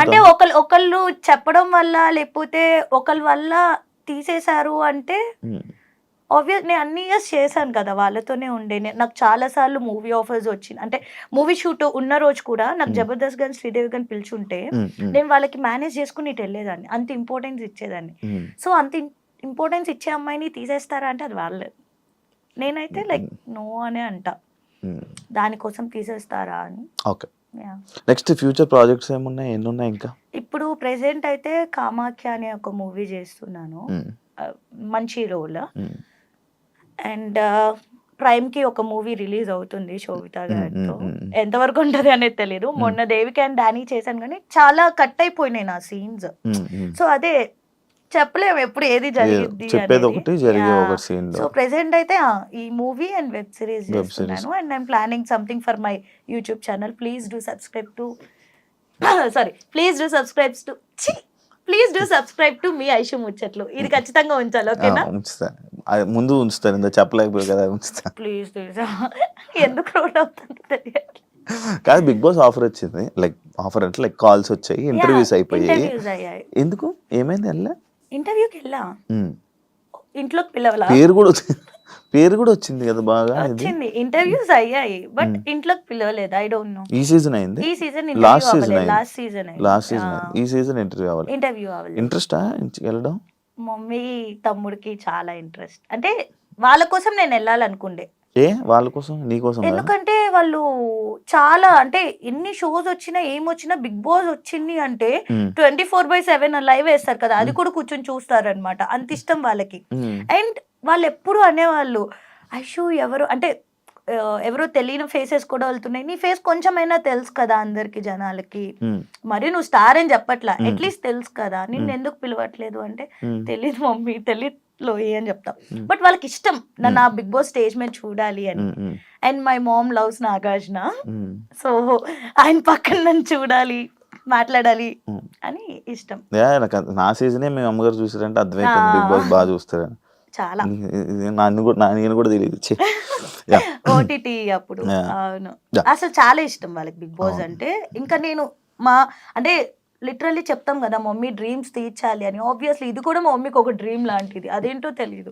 అంటే ఒకళ్ళు చెప్పడం వల్ల లేకపోతే ఒకళ్ళ వల్ల తీసేశారు అంటే ఆబ్వియస్ నేను అన్ని ఇయర్స్ చేశాను కదా, వాళ్ళతోనే ఉండే. నాకు చాలా సార్లు మూవీ ఆఫర్స్ వచ్చింది, అంటే మూవీ షూట్ ఉన్న రోజు కూడా నాకు జబర్దస్త్ గాని శ్రీదేవి గాని పిలుచుంటే నేను వాళ్ళకి మేనేజ్ చేసుకుని ఇటు వెళ్ళేదాన్ని, అంత ఇంపార్టెన్స్ ఇచ్చేదాన్ని. సో అంత ఇంపార్టెన్స్ ఇచ్చే అమ్మాయిని తీసేస్తారా అంటే అది వాళ్ళే. నేనైతే లైక్ నో అనే అంట, దానికోసం తీసేస్తారా అని. ఓకే, నెక్స్ట్ ఫ్యూచర్ ప్రాజెక్ట్స్ ఏమున్నాయి? ఎన్ని ఉన్నాయి ఇంకా? ఇప్పుడు ప్రెసెంట్ అయితే కామాఖ్య అనే ఒక మూవీ చేస్తున్నాను, మంచి రోల్. అండ్ ప్రైమ్ కి ఒక మూవీ రిలీజ్ అవుతుంది శోభితా గారితో, ఎంతవరకు ఉంటది అనేది తెలియదు. మొన్న దేవికి అండ్ డానీ చేశాను కానీ చాలా కట్ అయిపోయినాయి నా సీన్స్. సో అదే చెప్పలేము ఎప్పుడు ఏది జరిగింది. సో ప్రెసెంట్ అయితే ఈ మూవీ అండ్ వెబ్ సిరీస్ చేస్తున్నాను. And I'm planning something for my YouTube channel. Please do subscribe to మీ ఐషు ముచ్చట్లు. ఇది ఖచ్చితంగా ఉంచాలి, ఓకేనా? ముందు ఉంచుతాను, చెప్పలేకపోయి కదా, ఉంచుతా ప్లీజ్. ఎందుకు రోడ్ అవుతుంది కాదు, బిగ్ బాస్ ఆఫర్ వచ్చింది, లైక్ ఆఫర్ అంటే లైక్ కాల్స్ వచ్చాయి, ఇంటర్వ్యూస్ అయిపోయాయి. ఎందుకు ఏమైంది? వెళ్ళా ఇంటర్వ్యూకి వెళ్ళా, ఇంట్లోకి పిలవలా, పేరు కూడా వచ్చింది కదా, బాగా వచ్చింది. ఇంటర్వ్యూస్ అయ్యాయి బట్ ఇంట్లోకి పిలవలేదు. I don't know. ఈ సీజన్ అయింది, ఈ సీజన్ లాస్ట్ సీజన్ ఈ సీజన్ ఇంటర్వ్యూ అవ్వాలి. ఇంట్రెస్టా వెళ్ళడం? మమ్మీ తమ్ముడికి చాలా ఇంట్రెస్ట్, అంటే వాళ్ళ కోసం నేను వెళ్ళాలనుకుండే. వాళ్ళ కోసం నీ కోసం? ఎందుకంటే వాళ్ళు చాలా, అంటే ఎన్ని షోస్ వచ్చినా ఏమొచ్చినా బిగ్ బాస్ వచ్చింది అంటే 24/7 లైవ్ వేస్తారు కదా, అది కూడా కూర్చొని చూస్తారు అనమాట, అంత ఇష్టం వాళ్ళకి. అండ్ వాళ్ళు ఎప్పుడు అనేవాళ్ళు, ఐషు ఎవరు అంటే ఎవరో తెలియని ఫేసెస్ కూడా వెళ్తున్నాయి, నీ ఫేస్ కొంచెమైనా తెలుసు కదా అందరికి జనాలకి, మరి నువ్వు స్టార్ అని చెప్పట్లా, అట్లీస్ట్ తెలుసు కదా, నిన్ను ఎందుకు పిలవట్లేదు అంటే తెలీదు మమ్మీ, తెలియట్లో అని చెప్తాం. బట్ వాళ్ళకి ఇష్టం నన్ను ఆ బిగ్ బాస్ స్టేజ్ మీద చూడాలి అని. And my mom loves Nagarjuna, so ఆయన పక్కన నన్ను చూడాలి, మాట్లాడాలి అని ఇష్టం. నా సీజనే మీ అమ్మగారు చూసారంటే అర్థమైపోయింది బిగ్ బాస్ బాగా చూస్తారని. చాలా నేను కూడా తెలియదు ఓటీటీ అప్పుడు. అవును, అసలు చాలా ఇష్టం వాళ్ళకి బిగ్ బాస్ అంటే. ఇంకా నేను అంటే లిటరల్లీ చెప్తాం కదా మమ్మీ డ్రీమ్స్ తీర్చాలి అని, ఆబ్వియస్లీ ఇది కూడా మా మమ్మీకి ఒక డ్రీమ్ లాంటిది, అదేంటో తెలీదు.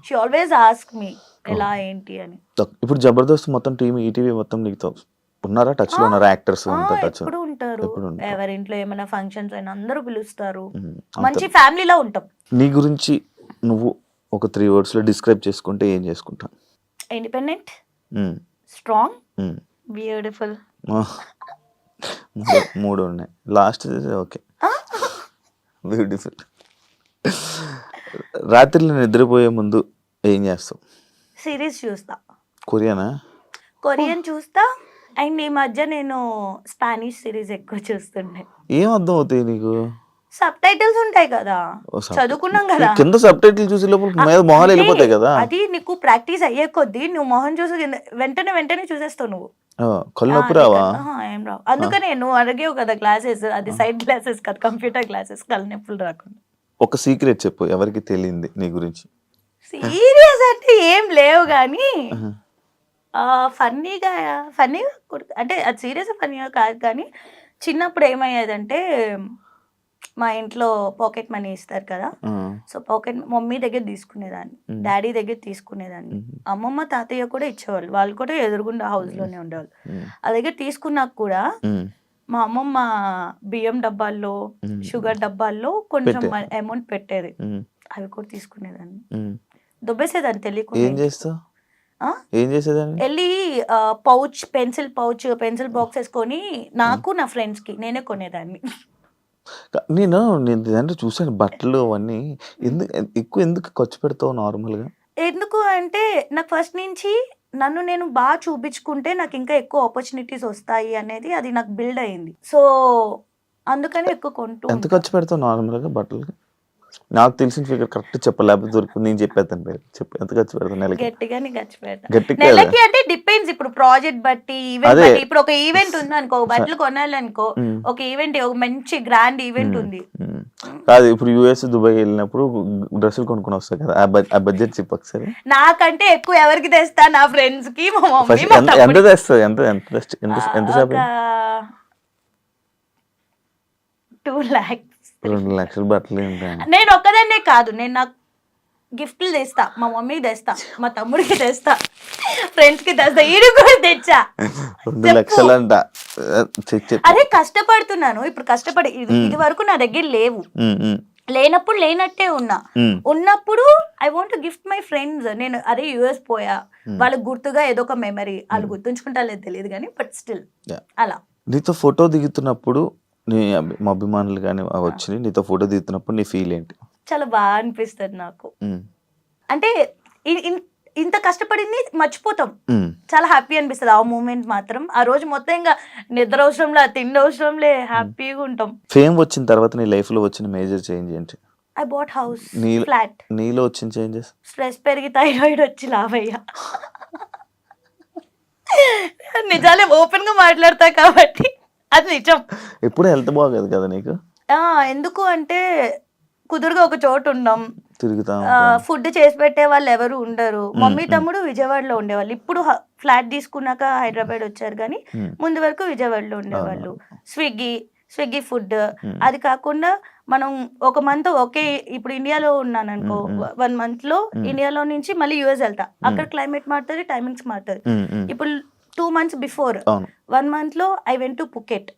షీ ఆల్వేస్ ఆస్క్ మీ ఎలా ఏంటి అని. ఇప్పుడు జబర్దస్త్ మొత్తం టీమ్ ఈటీవీ మొత్తం నీతో ఉన్నారా, టచ్ లో ఉన్నారా? యాక్టర్స్ ఎప్పుడు ఉంటారు, ఎవరింట్లో ఏమైనా ఫంక్షన్స్ అయినా అందరూ పిలుస్తారు, మంచి ఫ్యామిలీలా ఉంటాం. నీ గురించి నువ్వు ఒక 3 words లో డిస్క్రైబ్ చేసుకుంటే ఏం చేసుకుంటావు? Independent, strong, beautiful. 3 ఉన్నాయి, లాస్ట్ ఓకే, బ్యూటిఫుల్. రాత్రిలో నిద్రపోయే ముందు ఏం చేస్తావు? సిరీస్ చూస్తా. కొరియన్ చూస్తా. అండ్ ఈ మధ్య నేను స్పానిష్ సిరీస్ ఎక్కువ చూస్తుండే. ఏం అర్థం అవుతాయి నీకు? సబ్ టైటిల్స్ ఉంటాయి కదా, చదువుకున్నాం కదా, కింద సబ్ టైటిల్ చూసి లోపల మొహాలు వెళ్ళిపోతాయి కదా. అది నీకు ప్రాక్టీస్ అయ్యే కొద్దీ నువ్వు మొహం చూసి వెంటనే చూసేస్తావు నువ్వు. కళ్ళు నొప్పి రావా? ఏం రావు. అందుకనే నువ్వు అడిగేవు కదా గ్లాసెస్, అది సైడ్ గ్లాసెస్ కదా, కంప్యూటర్ గ్లాసెస్, కళ్ళు నొప్పులు రాకుండా. ఒక సీక్రెట్ చెప్పు ఎవరికి తెలియంది నీ గురించి. సీరియస్ అంటే ఏం లేవు కానీ ఫన్నీగా అంటే అది సీరియస్ ఫన్నీగా కాదు కానీ చిన్నప్పుడు ఏమయ్యేదంటే మా ఇంట్లో పాకెట్ మనీ ఇస్తారు కదా, సో పాకెట్ మమ్మీ దగ్గర తీసుకునేదాన్ని, డాడీ దగ్గర తీసుకునేదాన్ని, అమ్మమ్మ తాతయ్య కూడా ఇచ్చేవాళ్ళు, వాళ్ళు కూడా ఎదురుగుండా హౌస్ లోనే ఉండేవాళ్ళు. ఆ దగ్గర తీసుకున్నాక కూడా మా అమ్మమ్మ బియ్యం డబ్బాల్లో షుగర్ డబ్బాల్లో కొంచెం అమౌంట్ పెట్టేది, అవి కూడా తీసుకునేదాన్ని, దుబ్బేసేదాన్ని తెలియకుండా. ఏం చేస్తావు? ఏం చేసేదాన్ని? వెళ్ళి పౌచ్, పెన్సిల్ బాక్స్ వేసుకొని నాకు నా ఫ్రెండ్స్ కి నేనే కొనేదాన్ని. నేను అంటే చూసాను బట్టలు అవన్నీ. ఎందుకు ఖర్చు పెడతావు నార్మల్గా? ఎందుకు అంటే నాకు ఫస్ట్ నుంచి నన్ను నేను బాగా చూపించుకుంటే నాకు ఇంకా ఎక్కువ ఆపర్చునిటీస్ వస్తాయి అనేది అది నాకు బిల్డ్ అయింది. సో అందుకని ఎక్కువ కొంటూ. ఎంత ఖర్చు పెడతావు నార్మల్గా బట్టలకి? నాకు తెలిసిన ఫిగర్ కరెక్ట్ చెప్పాలి, లేకపోతే దొరుకుతుంది. నేను చెప్పేస్తాను పేరు చెప్పు, ఎంత ఖర్చు పెడతాను నెలకి? గట్టిగానే ఖర్చు పెడతాను నెలకి. అంటే డిపెండ్స్, ఇప్పుడు ప్రాజెక్ట్ బట్టి, ఈవెంట్ బట్టి. ఇప్పుడు ఒక ఈవెంట్ ఉంది అనుకో, బట్టలు కొనాలనుకో, ఒక ఈవెంట్, ఒక మంచి గ్రాండ్ ఈవెంట్ ఉంది కాదు, ఇప్పుడు యుఎస్ దుబాయ్ వెళ్ళినప్పుడు డ్రెస్సులు కొనుక్కొని వస్తాయి కదా, ఆ బడ్జెట్ చెప్పు ఒకసారి. నాకంటే ఎక్కువ ఎవరికి తెస్తా? నా ఫ్రెండ్స్ కి, మా మమ్మీ. ఎంత తెస్తావు? ఎంత 2 lakhs. 2 లక్షలు బట్టలు ఏంటా? నేను ఒక్కదాన్నే కాదు, నేను నాకు గిఫ్ట్లు తెస్తా, మా మమ్మీకి తెస్తా, మా తమ్ముడికి తెస్తా, ఫ్రెండ్స్ కి తెస్తా, ఈడు కూడా తెచ్చా. 2 లక్షలు అంట. అదే కష్టపడుతున్నాను ఇప్పుడు, కష్టపడి ఇది వరకు నా దగ్గర లేవు, లేనప్పుడు లేనట్టే ఉన్నప్పుడు I want gift my friends. నేను అదే యుఎస్ పోయా, వాళ్ళకి గుర్తుగా ఏదో ఒక మెమరీ, వాళ్ళు గుర్తుంచుకుంటా లేదు తెలియదు కానీ, బట్ స్టిల్ అలా. నీతో ఫోటో దిగుతున్నప్పుడు నీ అభిమానులు కానీ వచ్చి నీతో ఫోటో దిగుతున్నప్పుడు నీ ఫీల్ ఏంటి? చాలా బాగా అనిపిస్తుంది నాకు. అంటే ఇంత కష్టపడింది మర్చిపోతాం, చాలా హ్యాపీ అనిపిస్తుంది ఆ మూమెంట్ మాత్రం. ఆ రోజు మొత్తం ఇంకా నిద్ర అవసరంలే, తిండి అవసరంలే, హ్యాపీగా ఉంటాం. ఫేమ్ వచ్చిన తర్వాత నీ లైఫ్ లో వచ్చిన మేజర్ చేంజ్ ఏంటి? I bought house, flat. నీలో వచ్చిన చేంజెస్? స్ట్రెస్ పెరిగి థైరాయిడ్ వచ్చి లావయ్యా. నిజాలే ఓపెన్ గా మాట్లాడతా కాబట్టి అది నిజం. ఎప్పుడు హెల్త్ బాగోదు కదా నీకు? ఎందుకు అంటే కుదురుగా ఒక చోటు ఉన్నాం, తిరుగుతా, ఫుడ్ చేసి పెట్టే వాళ్ళు ఎవరు ఉండరు. మమ్మీ తమ్ముడు విజయవాడలో ఉండేవాళ్ళు, ఇప్పుడు ఫ్లాట్ తీసుకున్నాక హైదరాబాద్ వచ్చారు కానీ ముందు వరకు విజయవాడలో ఉండేవాళ్ళు. Swiggy food. అది కాకుండా మనం ఒక మంత్ ఇప్పుడు ఇండియాలో ఉన్నాను అనుకో, 1 month లో ఇండియాలో నుంచి మళ్ళీ యుఎస్ వెళ్తా, అక్కడ క్లైమేట్ మారుతుంది, టైమింగ్స్ మారుతుంది. ఇప్పుడు 2 months బిఫోర్ 1 month లో ఐ వెంట్ టు పుకెట్,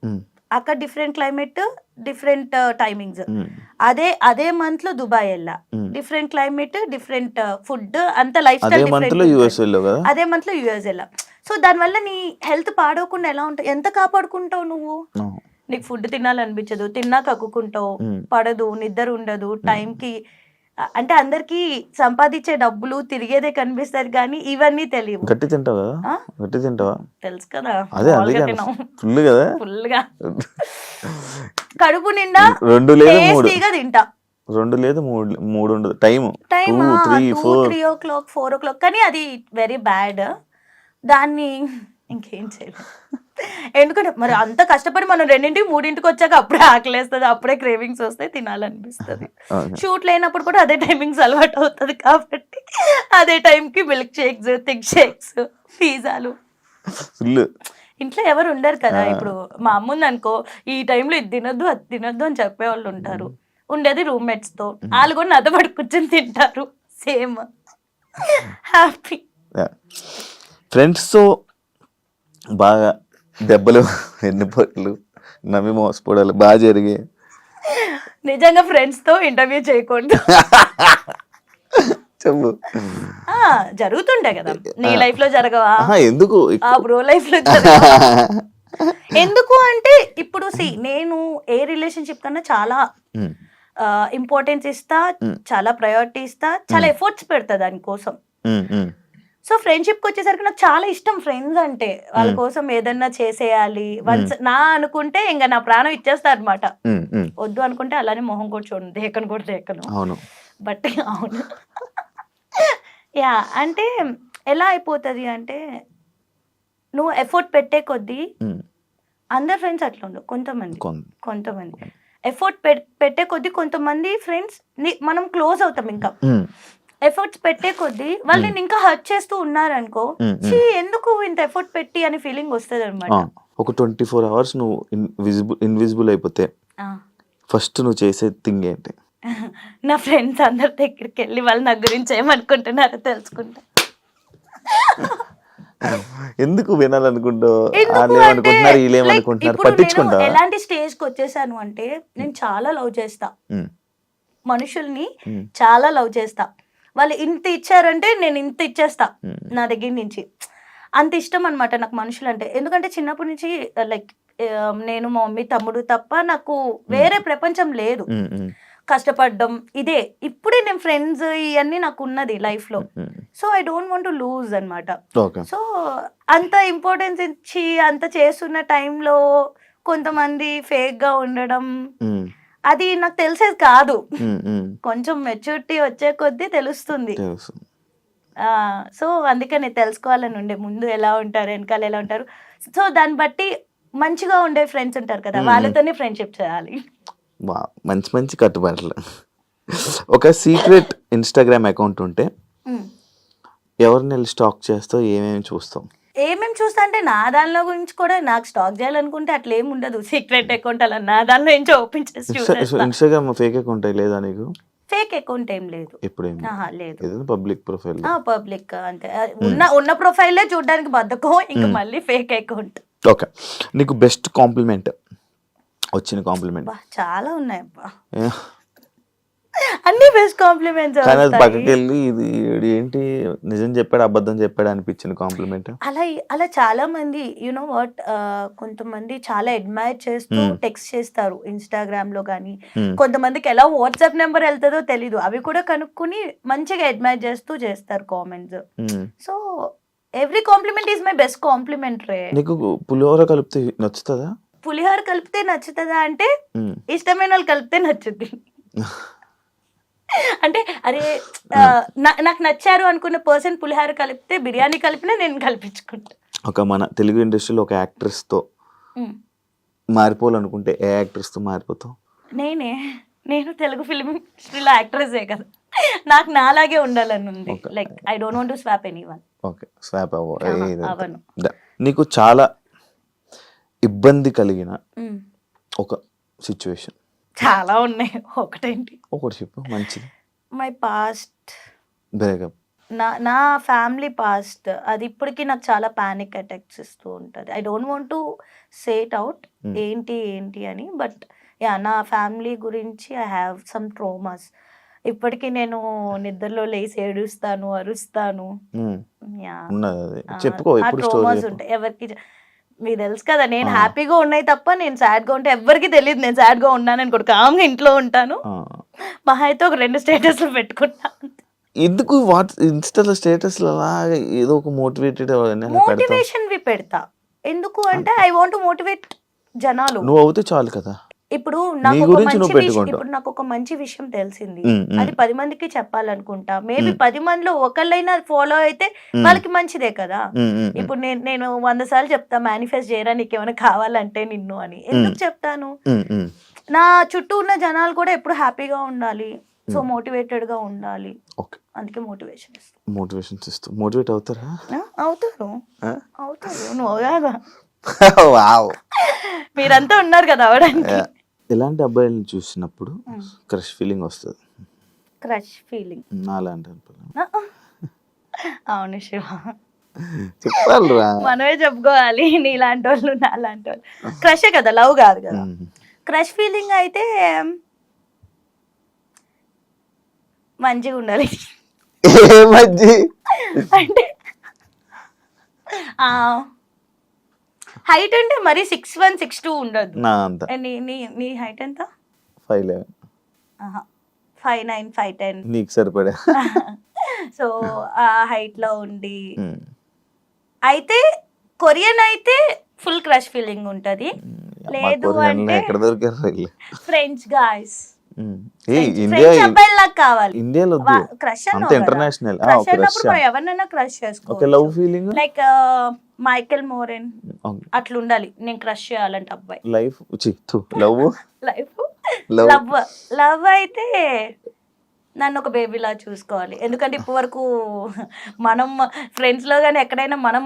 అక్కడ డిఫరెంట్ క్లైమేట్, డిఫరెంట్ టైమింగ్స్. అదే మంత్ లో దుబాయ్ వెళ్ళా, డిఫరెంట్ క్లైమేట్, డిఫరెంట్ ఫుడ్, అంత లైఫ్ స్టైల్ అదే మంత్ లో యుఎస్ వెళ్ళా. సో దానివల్ల నీ హెల్త్ పాడవకుండా ఎలా ఉంటావు? ఎంత కాపాడుకుంటావు నువ్వు? నీకు ఫుడ్ తినాలనిపించదు, తిన్నా కక్కుకుంటావు, పడదు, నిద్ర ఉండదు టైంకి. అంటే అందరికి సంపాదించే డబ్బులు తిరిగేదే కనిపిస్తారు కానీ ఇవన్నీ తెలియవు. గట్టి తింటావా? గట్టి తింటావా? తెలుసు కదా, ఫుల్ గా కడుపు నిండా 2 లేదా 3 తింటా. 2 లేదా 3 ఉండదు టైం, 3 o'clock 4 o'clock. కానీ అది వెరీ బ్యాడ్, దాన్ని ఇంకేం చేయలేదు. ఎందుకంటే మరి అంత కష్టపడి మనం 2 3 వచ్చాక అప్పుడే ఆకలేస్తుంది, అప్పుడే క్రేవింగ్స్ వస్తాయి, తినాలనిపిస్తుంది. షూట్ లేనప్పుడు కూడా అదే టైమింగ్స్ అలవాటు అవుతుంది కాబట్టి అదే టైంకి మిల్క్ షేక్స్, థిక్ షేక్స్, పిజ్జాలు. ఇంట్లో ఎవరు ఉండరు కదా. ఇప్పుడు మా అమ్మ ఉంది అనుకో, ఈ టైంలో ఇది తినొద్దు అది తినొద్దు అని చెప్పేవాళ్ళు ఉంటారు. ఉండేది రూమ్మేట్స్ తో, వాళ్ళు కూడా నాతో పడి కూర్చొని తింటారు. Same happy. ఫ్రెండ్స్ తో బాగా దెబ్బలు, ఎన్నిపట్లు, నమ్మి మోసపోవడాలు బాగా జరిగాయి. నిజంగా ఫ్రెండ్స్ తో ఇంటర్వ్యూ చేయకుండా చెప్పు. జరుగుతుండే కదా నీ లైఫ్ లో, జరగవా? ఎందుకు ఆ బ్రో లైఫ్ లో ఎందుకు అంటే ఇప్పుడు నేను ఏ రిలేషన్షిప్ కన్నా చాలా ఇంపార్టెన్స్ ఇస్తా, చాలా ప్రయారిటీ ఇస్తా, చాలా ఎఫర్ట్స్ పెడతా దానికోసం. సో ఫ్రెండ్షిప్ కి వచ్చేసరికి నాకు చాలా ఇష్టం ఫ్రెండ్స్ అంటే. వాళ్ళ కోసం ఏదన్నా చేసేయాలి, వన్స్ నా అనుకుంటే ఇంకా నా ప్రాణం ఇచ్చేస్తా అనమాట. వద్దు అనుకుంటే అలానే మొహం కూడా చూడండి, దేకను కూడా దేకను. బట్ అవును, యా. అంటే ఎలా అయిపోతుంది అంటే నువ్వు ఎఫర్ట్ పెట్టే కొద్దీ ఉమ్, అందరు ఫ్రెండ్స్ అట్లా ఉండవు, కొంతమంది కొన్- కొంతమంది ఎఫర్ట్ పెట్టే కొద్దీ కొంతమంది ఫ్రెండ్స్ మనం క్లోజ్ అవుతాం ఇంకా ఉమ్, ఎఫర్ట్స్ పెట్టే కొద్దీ వాళ్ళు నేను ఇంకా హర్ట్ చేస్తూ ఉన్నారనుకో "ఛీ, ఎందుకు ఇంత ఎఫర్ట్ పెట్టి అని ఫీలింగ్ వస్తుంది అనమాట. ఒక 24 hours నువ్వు ఇన్విజిబుల్ అయిపోతే ఫస్ట్ నువ్వు చేసే థింగ్ ఏంటి? నా ఫ్రెండ్స్ అందరి దగ్గరికి వెళ్ళి వాళ్ళు నా గురించి ఏమనుకుంటున్నారో తెలుసుకుంటా. ఎందుకు వినాలనుకుంటావు? ఎందుకు వాళ్ళు అంటే, ఏమనుకుంటున్నారు, వీళ్ళు like, ఏమనుకుంటున్నారు ఇప్పుడు నేను పట్టించుకుంటావా? ఎలాంటి స్టేజ్ కి వచ్చేసాను అంటే నేను చాలా లవ్ చేస్తా, ఉమ్, మనుషుల్ని ఉమ్, చాలా లవ్ చేస్తా. వాళ్ళు ఇంత ఇచ్చారంటే నేను ఇంత ఇచ్చేస్తా ఉమ్, నా దగ్గర నుంచి. అంత ఇష్టం అనమాట నాకు మనుషులు అంటే. ఎందుకంటే చిన్నప్పటి నుంచి లైక్ నేను మా మమ్మీ తమ్ముడు తప్ప నాకు వేరే ప్రపంచం లేదు. ఉమ్, ఉమ్, కష్టపడ్డం ఇదే. ఇప్పుడే నేను ఫ్రెండ్స్ ఇవన్నీ నాకు ఉన్నది లైఫ్ లో. Um. So I don't want to lose అనమాట. ఓకే. సో అంత ఇంపార్టెన్స్ ఇచ్చి అంత చేస్తున్న టైంలో కొంతమంది ఫేక్ గా ఉండడం ఉమ్, అది నాకు తెలిసేది కాదు. ఉమ్, ఉమ్. కొంచెం మెచ్యూరిటీ వచ్చే కొద్దీ తెలుస్తుంది. తెలుసు. సో అందుకని తెలుసుకోవాలని ఉండే ముందు ఎలా ఉంటారు, వెనకాల ఎలా ఉంటారు. సో దాన్ని బట్టి మంచిగా ఉండే ఫ్రెండ్స్ ఉంటారు కదా, వాళ్ళతోనే ఫ్రెండ్షిప్ చేయాలి. వా, మంచి మంచి కట్టుబాట్లు. ఒక సీక్రెట్ ఇన్స్టాగ్రామ్ అకౌంట్ ఉంటే ఉమ్. ఎవరిని వెళ్ళి స్టాక్ చేస్తావు, ఏమేమి చూస్తావు? ఏమేమి చూస్తా అంటే నా దానిలో గురించి కూడా నాకు స్టాక్ చేయాలనుకుంటే అట్లా ఏమి ఉండదు. సీక్రెట్ అకౌంట్ అలా నా దానిలో నుంచి ఓపెన్ చేసి చూసేస్తా. ఇన్స్టాగ్రామ్ ఫేక్ అకౌంట్ లేదా నీకు? ఫేక్ అకౌంట్ ఏం లేదు. ఎప్పుడేమి లేదు. ఏదైనా పబ్లిక్ ప్రొఫైల్? పబ్లిక్ అంతే. ఉన్న ప్రొఫైలే చూడడానికి బద్దకం, ఇంకా మళ్ళీ ఫేక్ అకౌంట్. ఓకే. నీకు బెస్ట్ కాంప్లిమెంట్ వచ్చిన కాంప్లిమెంట్? చాలా ఉన్నాయి అబ్బా, అన్ని బెస్ట్ కాంప్లిమెంట్స్. కానీ అది పక్కకి వెళ్ళి ఇది ఈడు ఏంటి నిజం చెప్పాడు అబద్ధం చెప్పాడు అనిపించిన కాంప్లిమెంట్? అలా చాలా మంది యునో వాట్, కొంతమంది చాలా అడ్మైర్ చేస్తూ టెక్స్ట్ చేస్తారు ఇన్స్టాగ్రామ్ లో కానీ. కొంతమందికి ఎలా వాట్సాప్ నెంబర్ వెళ్తుందో తెలీదు, అవి కూడా కనుక్కుని మంచిగా అడ్మైర్ చేస్తూ చేస్తారు comments. So every compliment is my best compliment రే. నీకు పులిహోర కలిపితే నచ్చుతుందా? పులిహోర కలిపితే నచ్చుతుందా అంటే ఇష్టమైన వాళ్ళు కలిపితే నచ్చుద్ది. అంటే అరే నాకు నచ్చారు అనుకున్న పర్సన్ పులిహోర కలిపితే బిర్యానీ కలిపినా నేను కల్పించుకుంటా. ఒక మన తెలుగు ఇండస్ట్రీలో ఒక యాక్ట్రెస్ తో మారిపోవాలనుకుంటే ఏ యాక్ట్రెస్ తో మారిపోతావు? నేను తెలుగు ఫిల్మ్ ఇండస్ట్రీలో యాక్ట్రెసే కదా, నాకు నాలాగే ఉండాలని ఉంది. Like I don't want to swap anyone. Okay, swap అవను. నీకు చాలా ఇబ్బంది కలిగిన ఒక సిచ్యువేషన్? చాలా ఉన్నాయి. ఒకటేంటి, ఒకటి చెప్పు మంచిది. My past breakup. నా ఫ్యామిలీ పాస్ట్ అది ఇప్పటికీ నాకు చాలా పానిక్ అటాక్స్ ఇస్తూ ఉంటుంది. I don't want to say it out ఏంటి అని, బట్ యా నా ఫ్యామిలీ గురించి ఐ హ్యావ్ సమ్ ట్రోమాస్. ఇప్పటికీ నేను నిద్రలో లేసి ఏడుస్తాను, అరుస్తాను. ట్రోమాస్ ఉంటాయి ఎవరికి. మీకు తెలుసు కదా, నేను హ్యాపీగా ఉన్నాయి తప్ప నేను సాడ్ గా ఉంటే ఎవరికి తెలియదు నేను సాడ్ గా ఉన్నాను అనుకోడు. కామ్గా ఇంట్లో ఉంటాను, మహా అయితే ఒక 2 స్టేటస్లు పెట్టుకుంటాను. ఎందుకు ఇన్స్టాలో స్టేటస్ ఏదో ఒక మోటివేషన్ పెడతా. ఎందుకు అంటే ఐ వాంట్ టు మోటివేట్ జనాలు. నువ్వు అవుతే చాలు కదా. ఇప్పుడు నాకు ఒక మంచి విషయం తెలిసింది, అది 10 మందికి చెప్పాలనుకుంటా. మేబీ 10 మందిలో ఒకళ్ళైనా ఫాలో అయితే వాళ్ళకి మంచిదే కదా. ఇప్పుడు నేను 100 సార్లు చెప్తా మేనిఫెస్ట్ చేయరా నీకు ఏమైనా కావాలంటే నిన్ను అని. ఎందుకు చెప్తాను? నా చుట్టూ ఉన్న జనాలు కూడా ఎప్పుడు హ్యాపీగా ఉండాలి, సో మోటివేటెడ్ గా ఉండాలి. అందుకే మోటివేషన్ ఇస్తూ మోటివేట్ అవుతారా? అవుతారు. నువ్వు కాదా, మీరంతా ఉన్నారు కదా అవడానికి. ఎలాంటి అబ్బాయిలను చూసినప్పుడు క్రష్ ఫీలింగ్ వస్తుంది? క్రష్ ఫీలింగ్ నాలాంటి అవును శివ, చెప్పాలిరా, మనమే చెప్పుకోవాలి. నీలాంటి వాళ్ళు నాలాంటి వాళ్ళు క్రషే కదా, లవ్ కాదు కదా. క్రష్ ఫీలింగ్ అయితే మంచిగా ఉండాలి. అంటే హైట్ అంటే మరి 6'1", 6'2" ఉండదు. నీ హైట్ ఎంత? 5'11". 5'9", 5'10". నీకు సరిపడా. సో ఆ హైట్ లో ఉండి అయితే కొరియన్ అయితే ఫుల్ క్రష్ ఫీలింగ్ ఉంటది. లేదు అంటే ఫ్రెంచ్ గాయ్స్ ఇండియా అబ్బాయిలా కావాలి. ఇండియాలో వద్దు, క్రష్ అంత ఇంటర్నేషనల్. క్రష్ అన్నప్పుడు మనం ఎవరినైనా క్రష్ ఓకే, చేసుకోవచ్చు. లవ్ ఫీలింగ్ లైక్ మైకెల్ మోరెన్ అట్లా ఉండాలి నేను క్రష్ చేయాలంటే అబ్బాయి. Life love life Love. Love love అయితే నన్ను ఒక బేబీలా చూసుకోవాలి. ఎందుకంటే ఇప్పటి వరకు మనం ఫ్రెండ్స్ లో కానీ ఎక్కడైనా మనం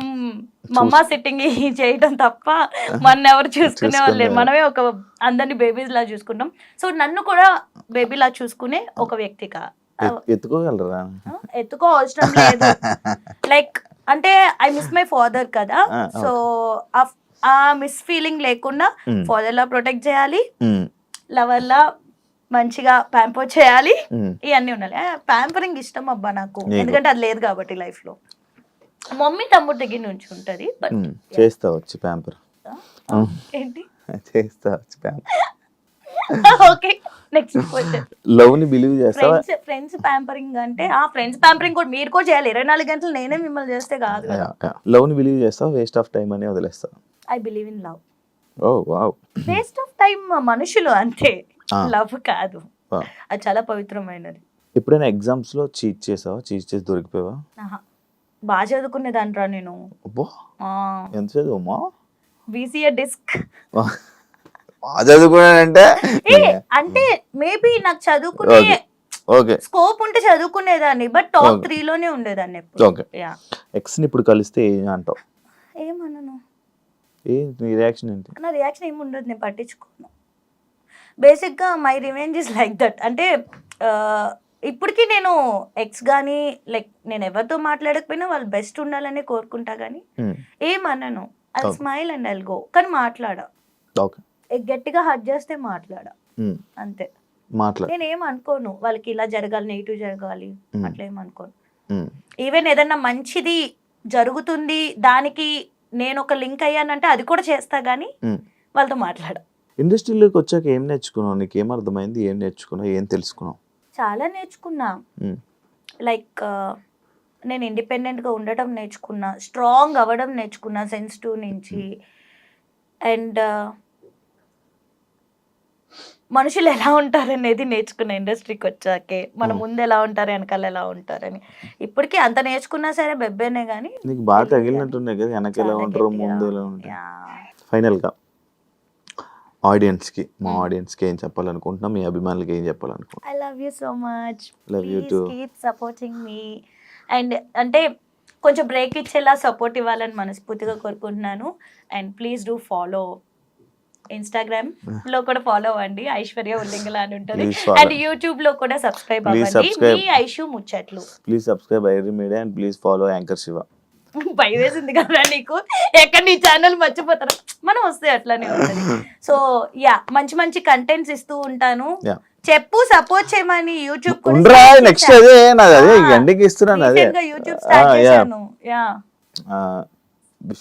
మమ్మా సిట్టింగ్ చేయడం తప్ప మన ఎవరు చూసుకునే వాళ్ళు లేరు. మనమే ఒక అందరినీ బేబీస్ లా చూసుకుంటాం. సో నన్ను కూడా బేబీలా చూసుకునే ఒక వ్యక్తిగా ఎత్తుకోగలరా? ఎత్తుకో అవసరం లేదు. లైక్ అంటే ఐ మిస్ మై ఫాదర్ కదా, సో ఆ మిస్ ఫీలింగ్ లేకుండా ఫాదర్ లా ప్రొటెక్ట్ చేయాలి, లవర్ లా మంచిగా ప్యాంపర్ చేయాలి, ఇవన్నీ ఉండాలి. ప్యాంపరింగ్ ఇష్టం అబ్బా నాకు, ఎందుకంటే అది లేదు కాబట్టి లైఫ్ లో. మమ్మీ తమ్ముడు దగ్గర నుంచి ఉంటది. చేస్తా వచ్చి ప్యాంపర్ ఏంటి చేస్తా వచ్చి pamper. Okay, next question. Love ని బిలీవ్ చేస్తావా? ఫ్రెండ్స్ ప్యాంపరింగ్ అంటే ఫ్రెండ్స్ ప్యాంపరింగ్ కూడా మీరు కూడా చేయాలి. 24 గంటలు నేనే మిమ్మల్ని చేస్తే కాదు కదా. లవ్ ని బిలీవ్ చేస్తావా? వేస్ట్ ఆఫ్ టైం అని వదిలేస్తా? I believe in love. Oh wow. Waste of time మనుషులు అంతే, లవ్ కాదు. అది చాలా పవిత్రమైనది. ఎప్పుడైనా ఎగ్జామ్స్ లో చీట్ చేసావా? చీట్ చేసి దొరికిపోయావా? బాగా చదువుకునేదంట్రా నేను. ఎంత చదువుమా? BCA disc. బాగా చదువుకున్నానంటే అంటే మేబీ నాకు చదువుకునే స్కోప్ ఉంటే చదువుకునేదాన్ని, బట్ టాప్ 3 లోనే ఉండేదాన్ని ఎప్పుడు. ఎక్స్ ని ఇప్పుడు కలిస్తే ఏం అంటావు? ఏమన్నాను? నీ రియాక్షన్ ఏంటి? నా రియాక్షన్ ఏమి ఉండదు, నేను పట్టించుకోను. బేసిక్గా my revenge is like that. అంటే ఇప్పటికీ నేను ఎక్స్ కానీ లైక్ నేను ఎవరితో మాట్లాడకపోయినా వాళ్ళు బెస్ట్ ఉండాలని కోరుకుంటా కానీ ఏమన్నాను. అది స్మైల్ అండ్ ఐల్ గో. కానీ మాట్లాడా, గట్టిగా హర్ట్ చేస్తే మాట్లాడా అంతే. నేను ఏం అనుకోను వాళ్ళకి ఇలా జరగాలి, నెగిటివ్ జరగాలి అట్లా ఏమనుకోను. ఈవెన్ ఏదన్నా మంచిది జరుగుతుంది దానికి నేను ఒక లింక్ అయ్యానంటే అది కూడా చేస్తా గానీ వాళ్ళతో మాట్లాడా. ఇండస్ట్రీలోకి వచ్చాక ఏం నేర్చుకున్నావు? నీకు ఏం అర్థమైంది? ఏం నేర్చుకున్నావు? ఏం తెలుసుకున్నావు? చాలా నేర్చుకున్నా. లైక్ నేను ఇండిపెండెంట్గా ఉండటం నేర్చుకున్నా, స్ట్రాంగ్ అవ్వడం నేర్చుకున్నా సెన్సిటివ్ నుంచి. అండ్ మనుషులు ఎలా ఉంటారనేది నేర్చుకున్నా ఇండస్ట్రీకి వచ్చాకే. మన ముందు ఎలా ఉంటారు, వెనకాల ఎలా ఉంటారని. ఇప్పటికీ అంత నేర్చుకున్నా సరే బెబ్బేనే కానీ నీకు బాగా తగిలినట్టున్నాయి కదా, వెనక ఎలా ఉంటారు, ముందు ఎలా ఉంటారు. ఫైనల్గా ఆడియన్స్కి, మా ఆడియన్స్కి ఏం చెప్పాలనుకుంటున్నా? మీ అభిమానులకి ఏం చెప్పాలనుకుంటున్నా? I love you so much. Love you too. Keep supporting me. And అంటే కొంచెం బ్రేక్ ఇచ్చేలా సపోర్ట్ ఇవ్వాలని మనస్ఫూర్తిగా కోరుకుంటున్నాను. And please do follow Instagram లో కూడా ఫాలో అవ్వండి, ఐశ్వర్య ఉల్లింగల అని ఉంటుంది. అండ్ యూట్యూబ్ లో కూడా సబ్స్క్రైబ్ అవ్వండి, మీ ఐషు ముచ్చట్లు. Please subscribe ఐడ్రీ media and please follow anchor Shiva. భయం వేసింది కదా నీకు, ఎక్కడ నీ ఛానల్ మర్చిపోతారు, మనం వస్తే అట్లానే ఉంటుంది. సో యా, మంచి మంచి కంటెంట్స్ ఇస్తూ ఉంటాను. చెప్పు, సపోర్ట్ చేయమని. యూట్యూబ్ నెక్స్ట్ అదే నాది, అదే గండికి ఇస్తున్నాను, అదే యూట్యూబ్ స్టార్ట్ చేశాను. యా,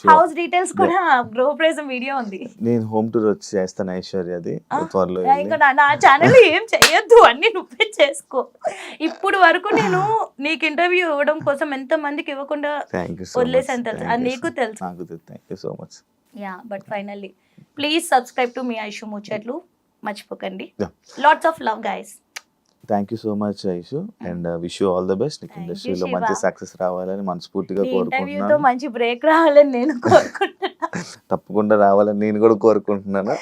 హౌస్ డీటెయిల్స్ కూడా గృహప్రవేశం వీడియో ఉంది. నేను హోమ్ టూర్ వచ్చి చేస్తాను ఐశ్వర్యది త్వరలో. ఇంకా నా ఛానల్ ఏం చేయొద్దు, అన్ని నువ్వే చేసుకో. ఇప్పుడు వరకు నేను నీకు ఇంటర్వ్యూ ఇవ్వడం కోసం ఎంత మందికి ఇవ్వకుండా వదిలేసాను తెలుసు, అది నీకు తెలుసు. Thank you so much. Yeah, but finally please subscribe to మీ ఐషు ముచ్చట్లు, మర్చిపోకండి. Lots of love guys. Thank you so much Aishu and wish you all the best. నీకు ఇండస్ట్రీలో మంచి సక్సెస్ రావాలని మనస్ఫూర్తిగా కోరుకుంటున్నాను. మంచి బ్రేక్ రావాలని నేను కోరుకుంటున్నాను. తప్పకుండా రావాలని నేను కూడా కోరుకుంటున్నాను.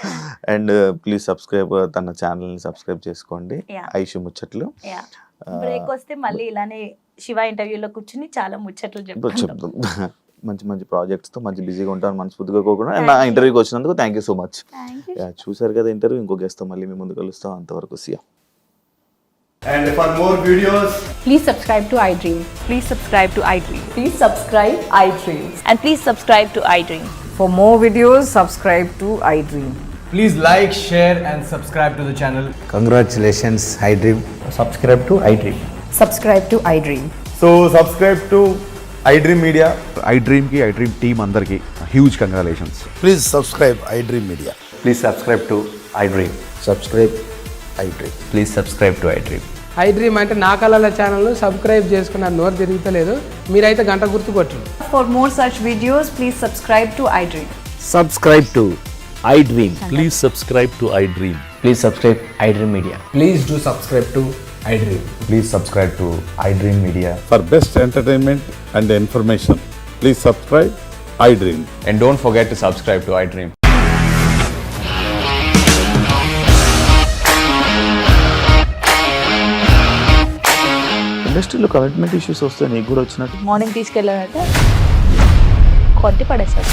అండ్ ప్లీజ్ సబ్స్క్రైబ్, తన ఛానల్ని సబ్స్క్రైబ్ చేసుకోండి, ఐషు ముచ్చట్లు. బ్రేక్ వస్తే మళ్ళీ ఇలానే శివ ఇంటర్వ్యూలో కూర్చుని చాలా ముచ్చట్లు చెప్తాం. మంచి మంచి ప్రాజెక్ట్స్తో మంచి బిజీగా ఉంటాను మనస్ఫూర్తిగా కోరుకుంటున్నాను. అండ్ నా ఇంటర్వ్యూకి వచ్చినందుకు థ్యాంక్ యూ సో మచ్. చూసారు కదా ఇంటర్వ్యూ, ఇంకో గెస్ట్తో మళ్ళీ మీ ముందు కలుస్తాం. అంతవరకు సియా. And for more videos, please subscribe to iDream. Please subscribe to iDream. Please subscribe iDream. And please subscribe to iDream. For more videos, subscribe to iDream. please like, share and subscribe to the channel. Congratulations, iDream. Subscribe to iDream. Subscribe to iDream. So subscribe to iDream Media. iDream ki iDream team andarki huge congratulations. Please subscribe iDream Media. Please subscribe to iDream. Subscribe iDream. Please subscribe to iDream. iDream అంటే నా కళల ఛానల్ను subscribe చేసుకున్న నోరు తిరుగుతలేదు, మీరైతే గంట గుర్తు కొట్టండి. For more such videos, please subscribe to iDream. Subscribe to iDream. Please subscribe to iDream. Please subscribe iDream Media. Please do subscribe to iDream. Please subscribe to iDream Media. For best entertainment and information, please subscribe iDream. And don't forget to subscribe to iDream. ఇండస్ట్రీలో commitment issues వస్తే నీకు కూడా వచ్చినట్టు morning తీసుకెళ్ళానంటే కొట్టి పడేసారు.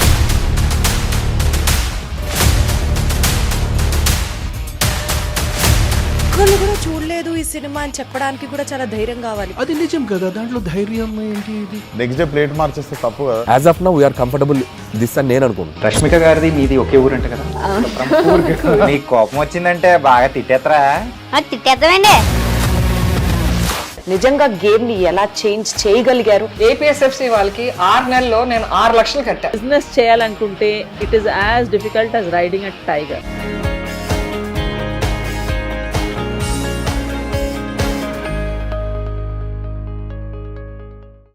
ఒక్కళ్ళు కూడా చూడలేదు ఈ సినిమా అని చెప్పడానికి కూడా చాలా ధైర్యం కావాలి. అది నిజం కదా, దాంట్లో ధైర్యం ఏంటి? ఇది నెక్స్ట్ డే ప్లేట్ మార్చేస్తే తప్పు కదా. As of now, we are comfortable this అని నేను అనుకుంటున్నాను. రష్మిక గారిది మీది ఒకే ఊరు అంట కదా? నీకు కోపం వచ్చిందంటే బాగా తిట్టేత్తరా? తిట్టేద్దామండి. నిజంగా గేమ్ ని ఎలా చేంజ్ చేయగలిగారు? ఏపీఎస్ఎఫ్సి వాళ్ళకి 6 నెలల్లో నేను 6 లక్షలు కట్టా. బిజినెస్ చేయాలనుకుంటే it is as difficult as riding a tiger.